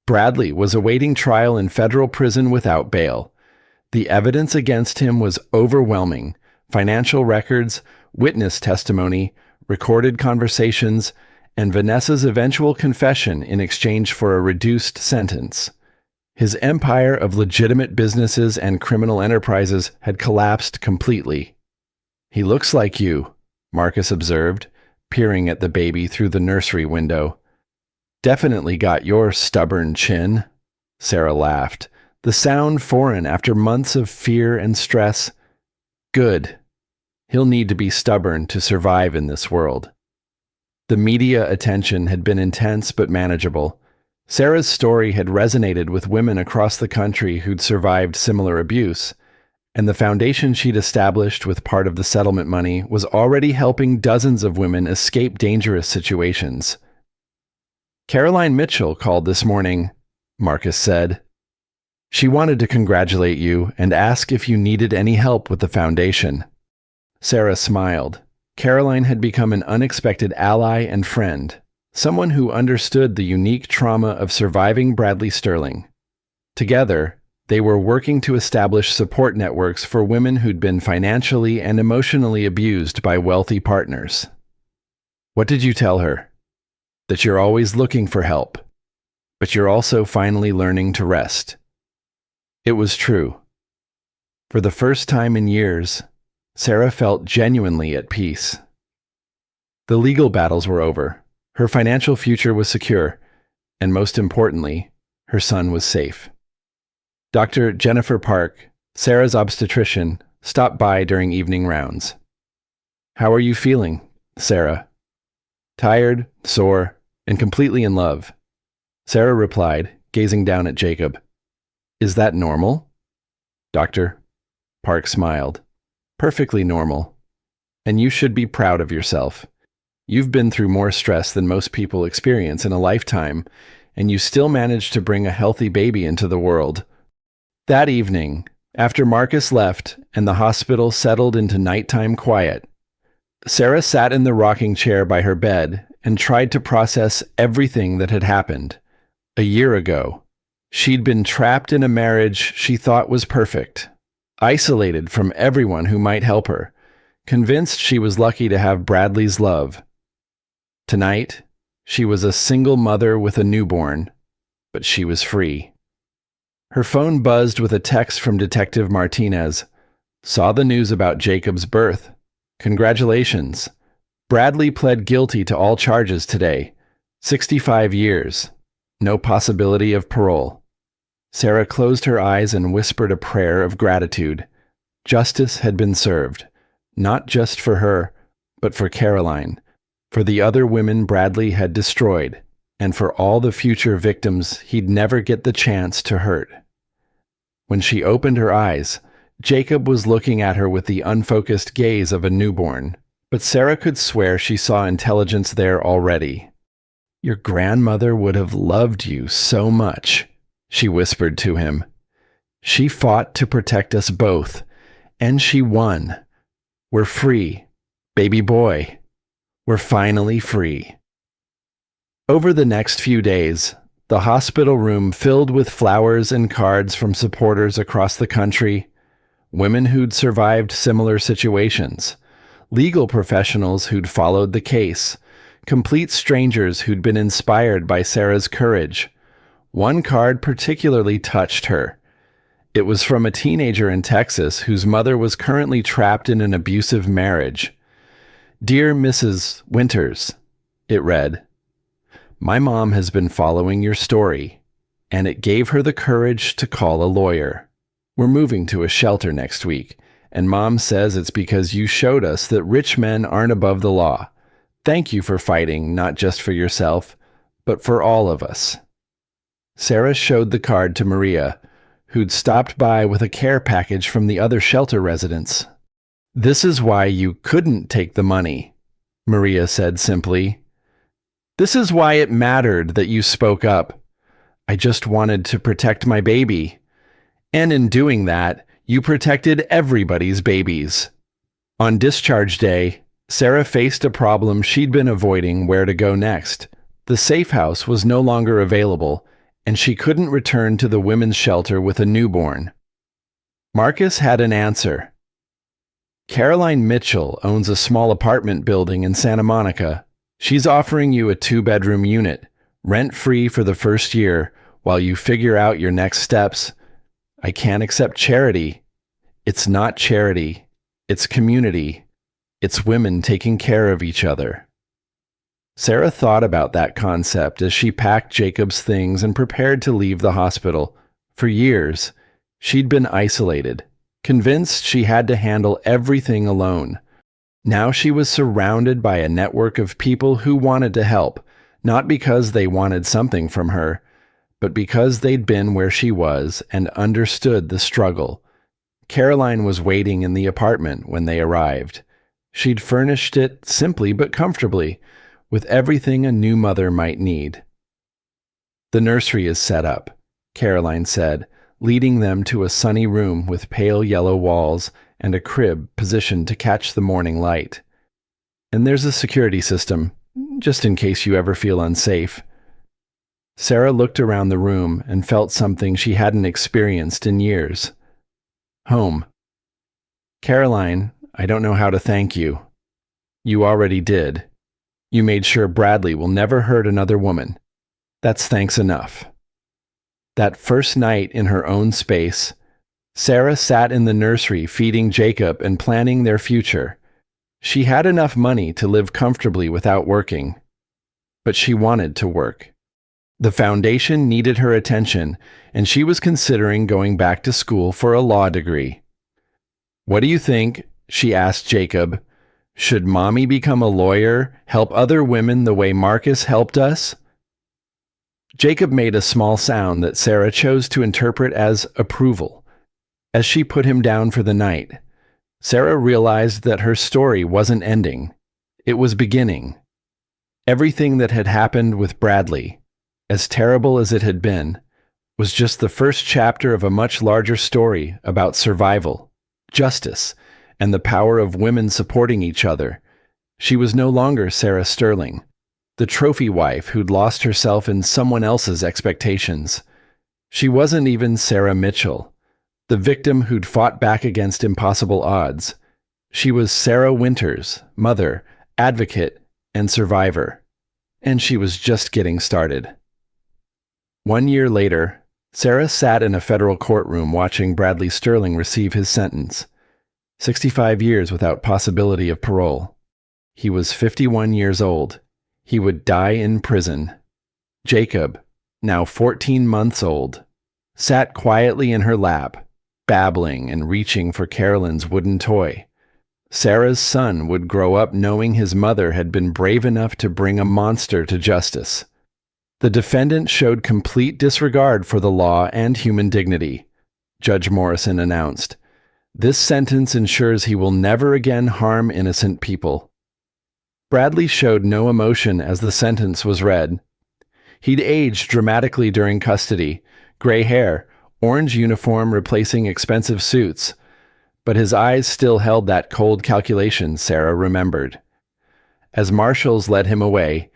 Bradley was awaiting trial in federal prison without bail. The evidence against him was overwhelming: financial records, witness testimony, recorded conversations, and Vanessa's eventual confession in exchange for a reduced sentence. His empire of legitimate businesses and criminal enterprises had collapsed completely. "He looks like you," Marcus observed, peering at the baby through the nursery window. "Definitely got your stubborn chin." Sarah laughed, the sound foreign after months of fear and stress. "Good. He'll need to be stubborn to survive in this world." The media attention had been intense but manageable. Sarah's story had resonated with women across the country who'd survived similar abuse, and the foundation she'd established with part of the settlement money was already helping dozens of women escape dangerous situations. "Caroline Mitchell called this morning," Marcus said. "She wanted to congratulate you and ask if you needed any help with the foundation." Sarah smiled. Caroline had become an unexpected ally and friend, someone who understood the unique trauma of surviving Bradley Sterling. Together, they were working to establish support networks for women who'd been financially and emotionally abused by wealthy partners. "What did you tell her?" "That you're always looking for help, but you're also finally learning to rest." It was true. For the first time in years, Sarah felt genuinely at peace. The legal battles were over, her financial future was secure, and most importantly, her son was safe. Dr. Jennifer Park, Sarah's obstetrician, stopped by during evening rounds. "How are you feeling, Sarah?" "Tired, sore, and completely in love," Sarah replied, gazing down at Jacob. "Is that normal?" "Doctor," Park smiled. "Perfectly normal. And you should be proud of yourself. You've been through more stress than most people experience in a lifetime, and you still managed to bring a healthy baby into the world." That evening, after Marcus left and the hospital settled into nighttime quiet, Sarah sat in the rocking chair by her bed and tried to process everything that had happened. A year ago, she'd been trapped in a marriage she thought was perfect, isolated from everyone who might help her, convinced she was lucky to have Bradley's love. Tonight, she was a single mother with a newborn, but she was free. Her phone buzzed with a text from Detective Martinez. "Saw the news about Jacob's birth. Congratulations. Bradley pled guilty to all charges today. 65 years. No possibility of parole." Sarah closed her eyes and whispered a prayer of gratitude. Justice had been served, not just for her, but for Caroline, for the other women Bradley had destroyed, and for all the future victims he'd never get the chance to hurt. When she opened her eyes, Jacob was looking at her with the unfocused gaze of a newborn, but Sarah could swear she saw intelligence there already. "Your grandmother would have loved you so much," she whispered to him. "She fought to protect us both, and she won. We're free, baby boy. We're finally free." Over the next few days, the hospital room filled with flowers and cards from supporters across the country, women who'd survived similar situations, legal professionals who'd followed the case, complete strangers who'd been inspired by Sarah's courage. One card particularly touched her. It was from a teenager in Texas whose mother was currently trapped in an abusive marriage. "Dear Mrs. Winters," it read, "My mom has been following your story, and it gave her the courage to call a lawyer. We're moving to a shelter next week, and Mom says it's because you showed us that rich men aren't above the law. Thank you for fighting, not just for yourself, but for all of us." Sarah showed the card to Maria, who'd stopped by with a care package from the other shelter residents. "This is why you couldn't take the money," Maria said simply. "This is why it mattered that you spoke up. I just wanted to protect my baby. And in doing that, you protected everybody's babies." On discharge day, Sarah faced a problem she'd been avoiding: where to go next. The safe house was no longer available, and she couldn't return to the women's shelter with a newborn. Marcus had an answer. "Caroline Mitchell owns a small apartment building in Santa Monica. She's offering you a 2-bedroom unit, rent-free for the first year, while you figure out your next steps. I can't accept charity. It's not charity. It's community. It's women taking care of each other." Sarah thought about that concept as she packed Jacob's things and prepared to leave the hospital. For years, she'd been isolated, convinced she had to handle everything alone. Now she was surrounded by a network of people who wanted to help, not because they wanted something from her, but because they'd been where she was and understood the struggle. Caroline was waiting in the apartment when they arrived. She'd furnished it simply but comfortably, with everything a new mother might need. "The nursery is set up," Caroline said, leading them to a sunny room with pale yellow walls and a crib positioned to catch the morning light. "And there's a security system, just in case you ever feel unsafe." Sarah looked around the room and felt something she hadn't experienced in years. Home. "Caroline, I don't know how to thank you." "You already did. You made sure Bradley will never hurt another woman. That's thanks enough." That first night in her own space, Sarah sat in the nursery feeding Jacob and planning their future. She had enough money to live comfortably without working, but she wanted to work. The foundation needed her attention, and she was considering going back to school for a law degree. "What do you think?" she asked Jacob. "Should Mommy become a lawyer, help other women the way Marcus helped us?" Jacob made a small sound that Sarah chose to interpret as approval. As she put him down for the night, Sarah realized that her story wasn't ending. It was beginning. Everything that had happened with Bradley, as terrible as it had been, was just the first chapter of a much larger story about survival, justice, and the power of women supporting each other. She was no longer Sarah Sterling, the trophy wife who'd lost herself in someone else's expectations. She wasn't even Sarah Mitchell, the victim who'd fought back against impossible odds. She was Sarah Winters, mother, advocate, and survivor. And she was just getting started. 1 year later, Sarah sat in a federal courtroom watching Bradley Sterling receive his sentence. 65 years without possibility of parole. He was 51 years old. He would die in prison. Jacob, now 14 months old, sat quietly in her lap, babbling and reaching for Carolyn's wooden toy. Sarah's son would grow up knowing his mother had been brave enough to bring a monster to justice. The defendant showed complete disregard for the law and human dignity, Judge Morrison announced. This sentence ensures he will never again harm innocent people. Bradley showed no emotion as the sentence was read. He'd aged dramatically during custody, gray hair, orange uniform replacing expensive suits, but his eyes still held that cold calculation Sarah remembered. As marshals led him away,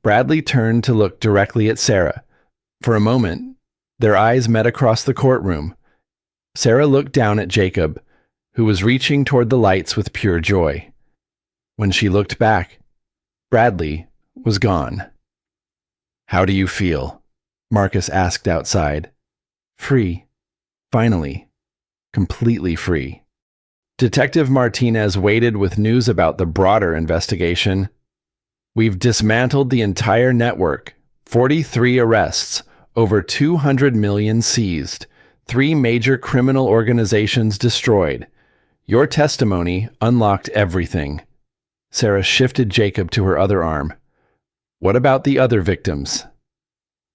Bradley turned to look directly at Sarah. For a moment, their eyes met across the courtroom. Sarah looked down at Jacob, who was reaching toward the lights with pure joy. When she looked back, Bradley was gone. "How do you feel?" Marcus asked outside. "Free. Finally. Completely free." Detective Martinez waited with news about the broader investigation. "We've dismantled the entire network. 43 arrests, over 200 million seized, 3 major criminal organizations destroyed. Your testimony unlocked everything." Sarah shifted Jacob to her other arm. "What about the other victims?"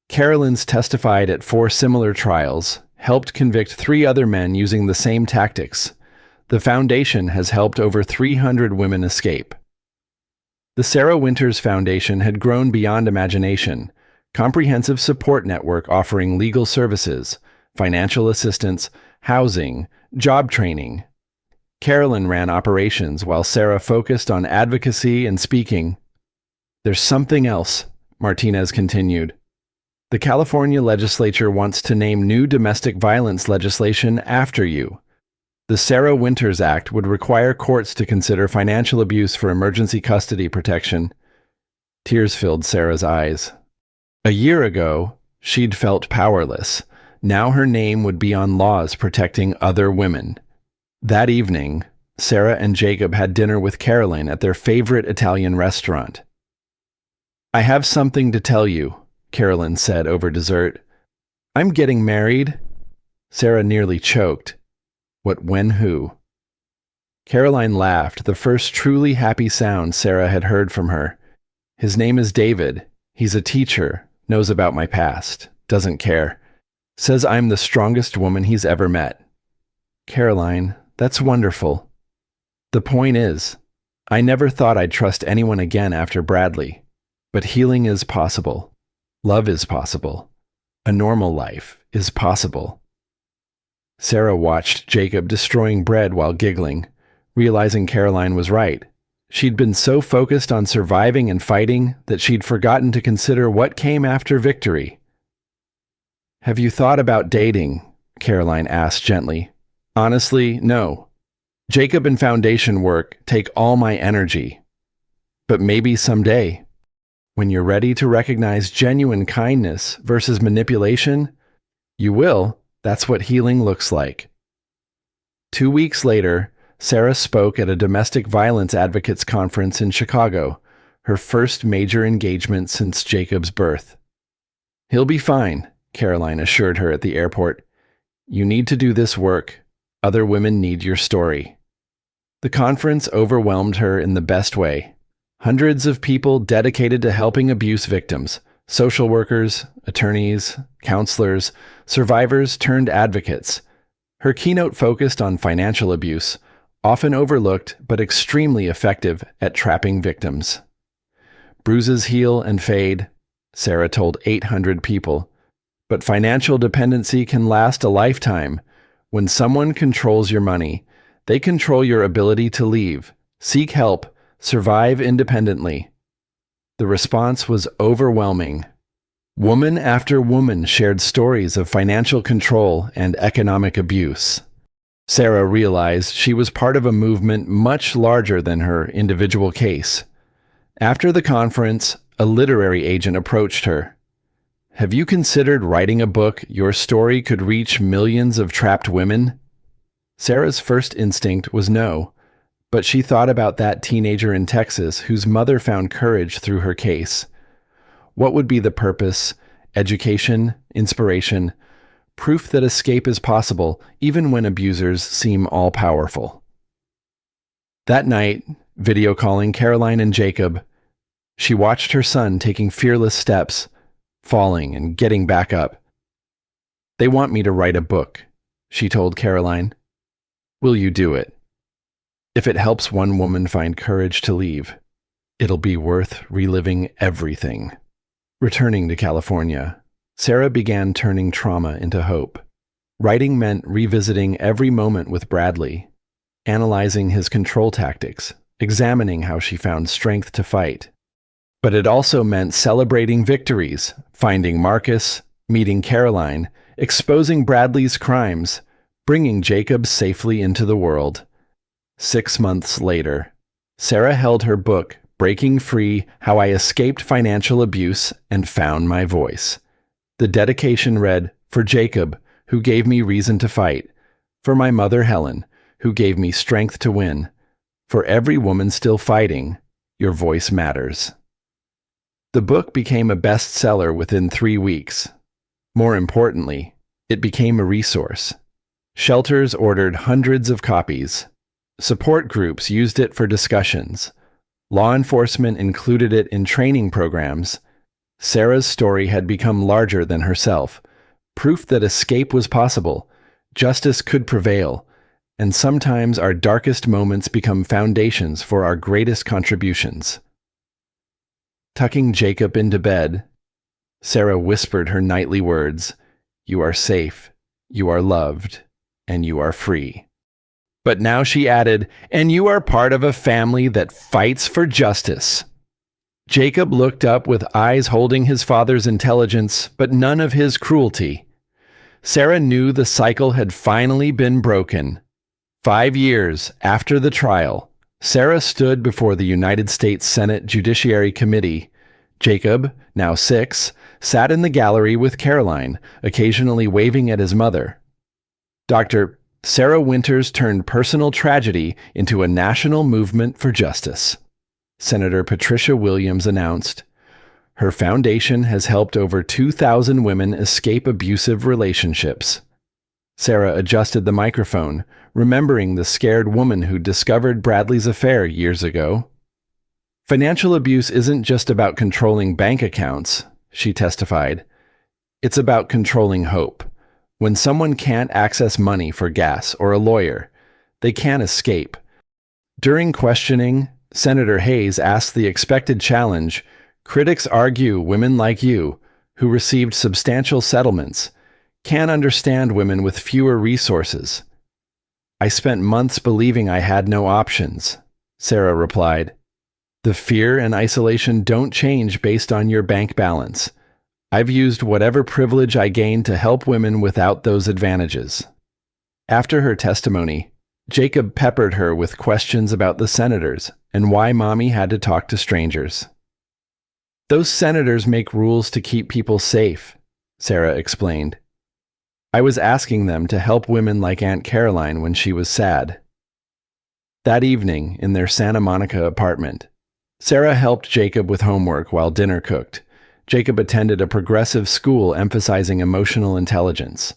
Carolyn's testified at 4 similar trials, helped convict 3 other men using the same tactics. The foundation has helped over 300 women escape. The Sarah Winters Foundation had grown beyond imagination, comprehensive support network offering legal services, financial assistance, housing, job training. Carolyn ran operations while Sarah focused on advocacy and speaking. "There's something else," Martinez continued. "The California legislature wants to name new domestic violence legislation after you. The Sarah Winters Act would require courts to consider financial abuse for emergency custody protection." Tears filled Sarah's eyes. A year ago, she'd felt powerless. Now her name would be on laws protecting other women. That evening, Sarah and Jacob had dinner with Caroline at their favorite Italian restaurant. "I have something to tell you," Caroline said over dessert. "I'm getting married." Sarah nearly choked. "What, when, who?" Caroline laughed, the first truly happy sound Sarah had heard from her. "His name is David. He's a teacher, knows about my past, doesn't care. Says I'm the strongest woman he's ever met." Caroline, that's wonderful. The point is, I never thought I'd trust anyone again after Bradley. But healing is possible. Love is possible. A normal life is possible. Sarah watched Jacob destroying bread while giggling, realizing Caroline was right. She'd been so focused on surviving and fighting that she'd forgotten to consider what came after victory. "Have you thought about dating?" Caroline asked gently. "Honestly, no. Jacob and foundation work take all my energy. But maybe someday, when you're ready to recognize genuine kindness versus manipulation, you will. That's what healing looks like." 2 weeks later, Sarah spoke at a domestic violence advocates conference in Chicago, her first major engagement since Jacob's birth. "He'll be fine," Caroline assured her at the airport. "You need to do this work. Other women need your story." The conference overwhelmed her in the best way. Hundreds of people dedicated to helping abuse victims, social workers, attorneys, counselors, survivors turned advocates. Her keynote focused on financial abuse, often overlooked but extremely effective at trapping victims. Bruises heal and fade, Sarah told 800 people, but financial dependency can last a lifetime. When someone controls your money, they control your ability to leave, seek help, survive independently. The response was overwhelming. Woman after woman shared stories of financial control and economic abuse. Sarah realized she was part of a movement much larger than her individual case. After the conference, a literary agent approached her. "Have you considered writing a book your story could reach millions of trapped women?" Sarah's first instinct was no, but she thought about that teenager in Texas whose mother found courage through her case. What would be the purpose? Education, inspiration, proof that escape is possible even when abusers seem all-powerful. That night, video calling Caroline and Jacob, she watched her son taking fearless steps, falling and getting back up. "They want me to write a book," she told Caroline. "Will you do it? If it helps one woman find courage to leave, it'll be worth reliving everything." Returning to California, Sarah began turning trauma into hope. Writing meant revisiting every moment with Bradley, analyzing his control tactics, examining how she found strength to fight. But it also meant celebrating victories, finding Marcus, meeting Caroline, exposing Bradley's crimes, bringing Jacob safely into the world. 6 months later, Sarah held her book, Breaking Free: How I Escaped Financial Abuse and Found My Voice. The dedication read, "For Jacob, who gave me reason to fight. For my mother Helen, who gave me strength to win. For every woman still fighting, your voice matters." The book became a bestseller within 3 weeks. More importantly, it became a resource. Shelters ordered hundreds of copies. Support groups used it for discussions. Law enforcement included it in training programs. Sarah's story had become larger than herself, proof that escape was possible, justice could prevail, and sometimes our darkest moments become foundations for our greatest contributions. Tucking Jacob into bed, Sarah whispered her nightly words, "You are safe, you are loved, and you are free." But now she added, "And you are part of a family that fights for justice." Jacob looked up with eyes holding his father's intelligence, but none of his cruelty. Sarah knew the cycle had finally been broken. 5 years after the trial, Sarah stood before the United States Senate Judiciary Committee. Jacob, now 6, sat in the gallery with Caroline, occasionally waving at his mother. Dr. Sarah Winters turned personal tragedy into a national movement for justice. Senator Patricia Williams announced, "Her foundation has helped over 2,000 women escape abusive relationships." Sarah adjusted the microphone, remembering the scared woman who discovered Bradley's affair years ago. "Financial abuse isn't just about controlling bank accounts," she testified. "It's about controlling hope. When someone can't access money for gas or a lawyer, they can't escape. During questioning, Senator Hayes asked the expected challenge, critics argue women like you, who received substantial settlements, can't understand women with fewer resources. I spent months believing I had no options, Sarah replied. The fear and isolation don't change based on your bank balance. I've used whatever privilege I gained to help women without those advantages. After her testimony, Jacob peppered her with questions about the senators and why Mommy had to talk to strangers. Those senators make rules to keep people safe, Sarah explained. I was asking them to help women like Aunt Caroline when she was sad. That evening, in their Santa Monica apartment, Sarah helped Jacob with homework while dinner cooked. Jacob attended a progressive school emphasizing emotional intelligence.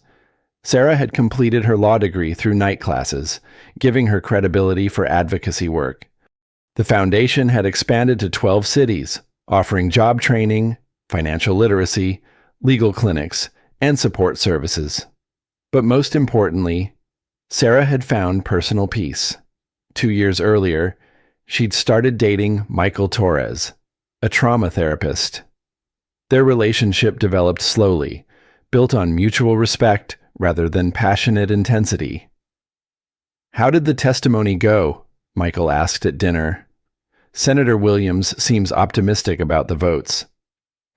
Sarah had completed her law degree through night classes, giving her credibility for advocacy work. The foundation had expanded to 12 cities, offering job training, financial literacy, legal clinics, and support services. But most importantly, Sarah had found personal peace. 2 years earlier, she'd started dating Michael Torres, a trauma therapist. Their relationship developed slowly, built on mutual respect rather than passionate intensity. How did the testimony go? Michael asked at dinner. Senator Williams seems optimistic about the votes.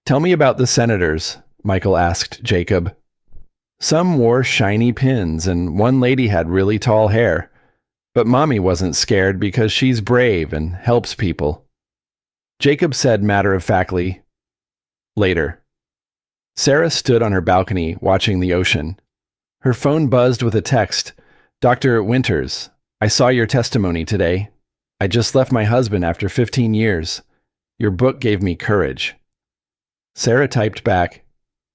Tell me about the senators, Michael asked Jacob. Some wore shiny pins and one lady had really tall hair. But Mommy wasn't scared because she's brave and helps people. Jacob said matter-of-factly, later. Sarah stood on her balcony watching the ocean. Her phone buzzed with a text. Dr. Winters, I saw your testimony today. I just left my husband after 15 years. Your book gave me courage. Sarah typed back,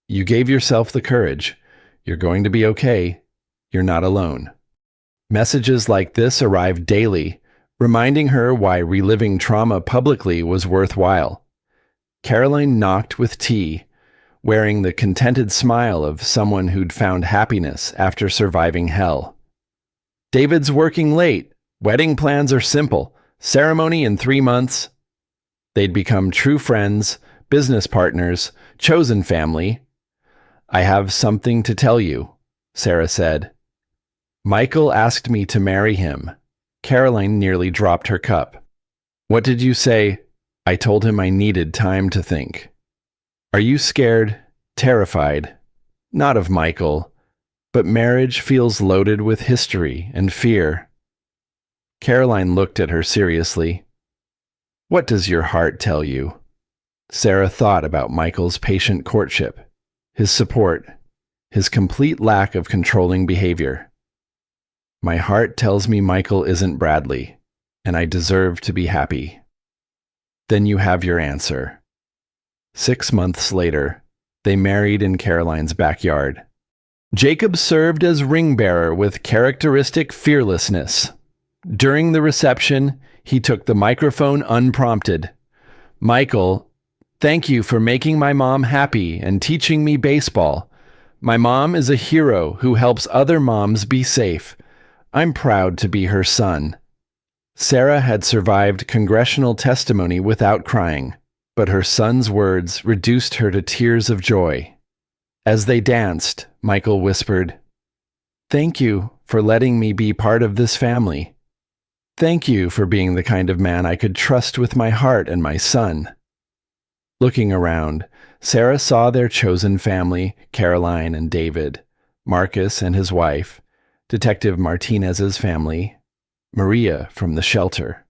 you gave yourself the courage. You're going to be okay. You're not alone. Messages like this arrived daily, reminding her why reliving trauma publicly was worthwhile. Caroline knocked with tea, wearing the contented smile of someone who'd found happiness after surviving hell. David's working late. Wedding plans are simple. Ceremony in 3 months. They'd become true friends, business partners, chosen family. I have something to tell you, Sarah said. Michael asked me to marry him. Caroline nearly dropped her cup. What did you say? I told him I needed time to think. Are you scared, terrified? Not of Michael, but marriage feels loaded with history and fear. Caroline looked at her seriously. What does your heart tell you? Sarah thought about Michael's patient courtship, his support, his complete lack of controlling behavior. My heart tells me Michael isn't Bradley, and I deserve to be happy. Then you have your answer. 6 months later, they married in Caroline's backyard. Jacob served as ring bearer with characteristic fearlessness. During the reception, he took the microphone unprompted. Michael, thank you for making my mom happy and teaching me baseball. My mom is a hero who helps other moms be safe. I'm proud to be her son. Sarah had survived congressional testimony without crying, but her son's words reduced her to tears of joy. As they danced, Michael whispered, "Thank you for letting me be part of this family. Thank you for being the kind of man I could trust with my heart and my son." Looking around, Sarah saw their chosen family, Caroline and David, Marcus and his wife, Detective Martinez's family, Maria from the shelter,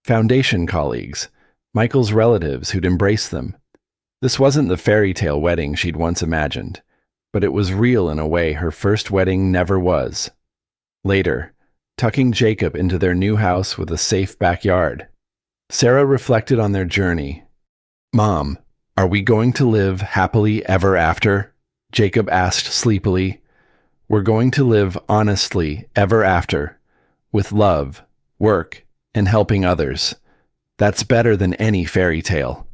foundation colleagues, Michael's relatives who'd embraced them. This wasn't the fairy tale wedding she'd once imagined, but it was real in a way her first wedding never was. Later, tucking Jacob into their new house with a safe backyard, Sarah reflected on their journey. "Mom, are we going to live happily ever after?" Jacob asked sleepily. "We're going to live honestly ever after, with love, work, and helping others. That's better than any fairy tale."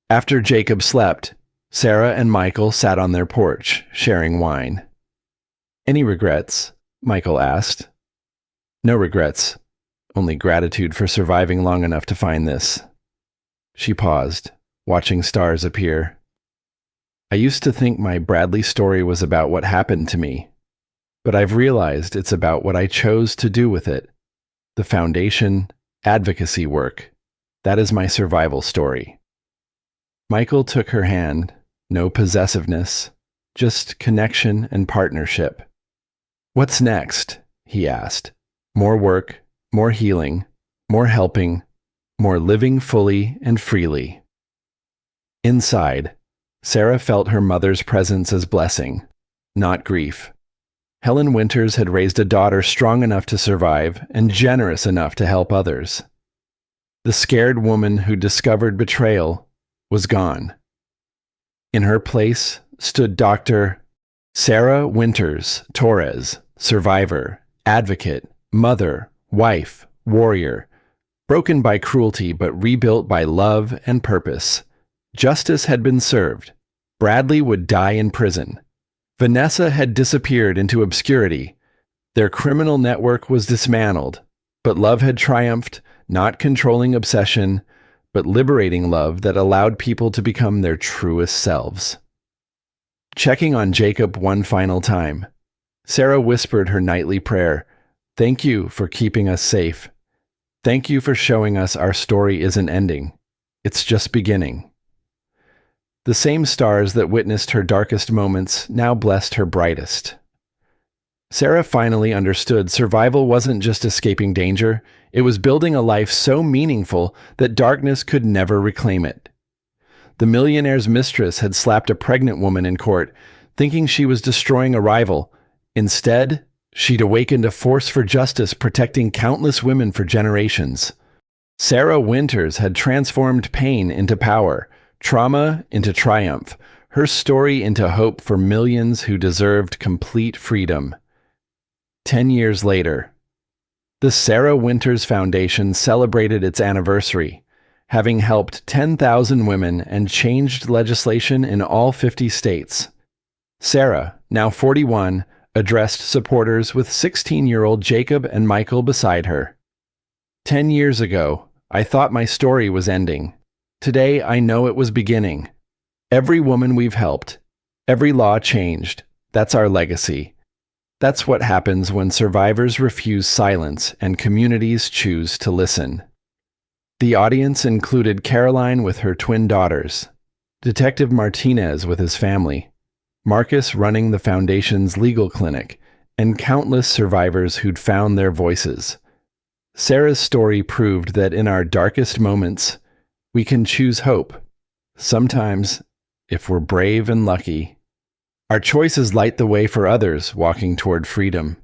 After Jacob slept, Sarah and Michael sat on their porch, sharing wine. Any regrets? Michael asked. No regrets, only gratitude for surviving long enough to find this. She paused, watching stars appear. I used to think my Bradley story was about what happened to me, but I've realized it's about what I chose to do with it. The foundation, advocacy work. That is my survival story. Michael took her hand, no possessiveness, just connection and partnership. What's next? He asked. More work, more healing, more helping, more living fully and freely. Inside, Sarah felt her mother's presence as blessing, not grief. Helen Winters had raised a daughter strong enough to survive and generous enough to help others. The scared woman who discovered betrayal was gone. In her place stood Dr. Sarah Winters Torres, survivor, advocate, mother, wife, warrior, broken by cruelty but rebuilt by love and purpose. Justice had been served. Bradley would die in prison. Vanessa had disappeared into obscurity. Their criminal network was dismantled, but love had triumphed, not controlling obsession, but liberating love that allowed people to become their truest selves. Checking on Jacob one final time, Sarah whispered her nightly prayer, "Thank you for keeping us safe. Thank you for showing us our story isn't ending. It's just beginning." The same stars that witnessed her darkest moments now blessed her brightest. Sarah finally understood survival wasn't just escaping danger, it was building a life so meaningful that darkness could never reclaim it. The Millionaire's mistress had slapped a pregnant woman in court, thinking she was destroying a rival. Instead, she'd awakened a force for justice protecting countless women for generations. Sarah Winters had transformed pain into power, trauma into triumph, her story into hope for millions who deserved complete freedom. 10 years later, the Sarah Winters Foundation celebrated its anniversary, having helped 10,000 women and changed legislation in all 50 states. Sarah, now 41, addressed supporters with 16-year-old Jacob and Michael beside her. 10 years ago, I thought my story was ending. Today, I know it was beginning. Every woman we've helped, every law changed. That's our legacy. That's what happens when survivors refuse silence and communities choose to listen. The audience included Caroline with her twin daughters, Detective Martinez with his family, Marcus running the Foundation's legal clinic, and countless survivors who'd found their voices. Sarah's story proved that in our darkest moments, we can choose hope. Sometimes, if we're brave and lucky, our choices light the way for others walking toward freedom.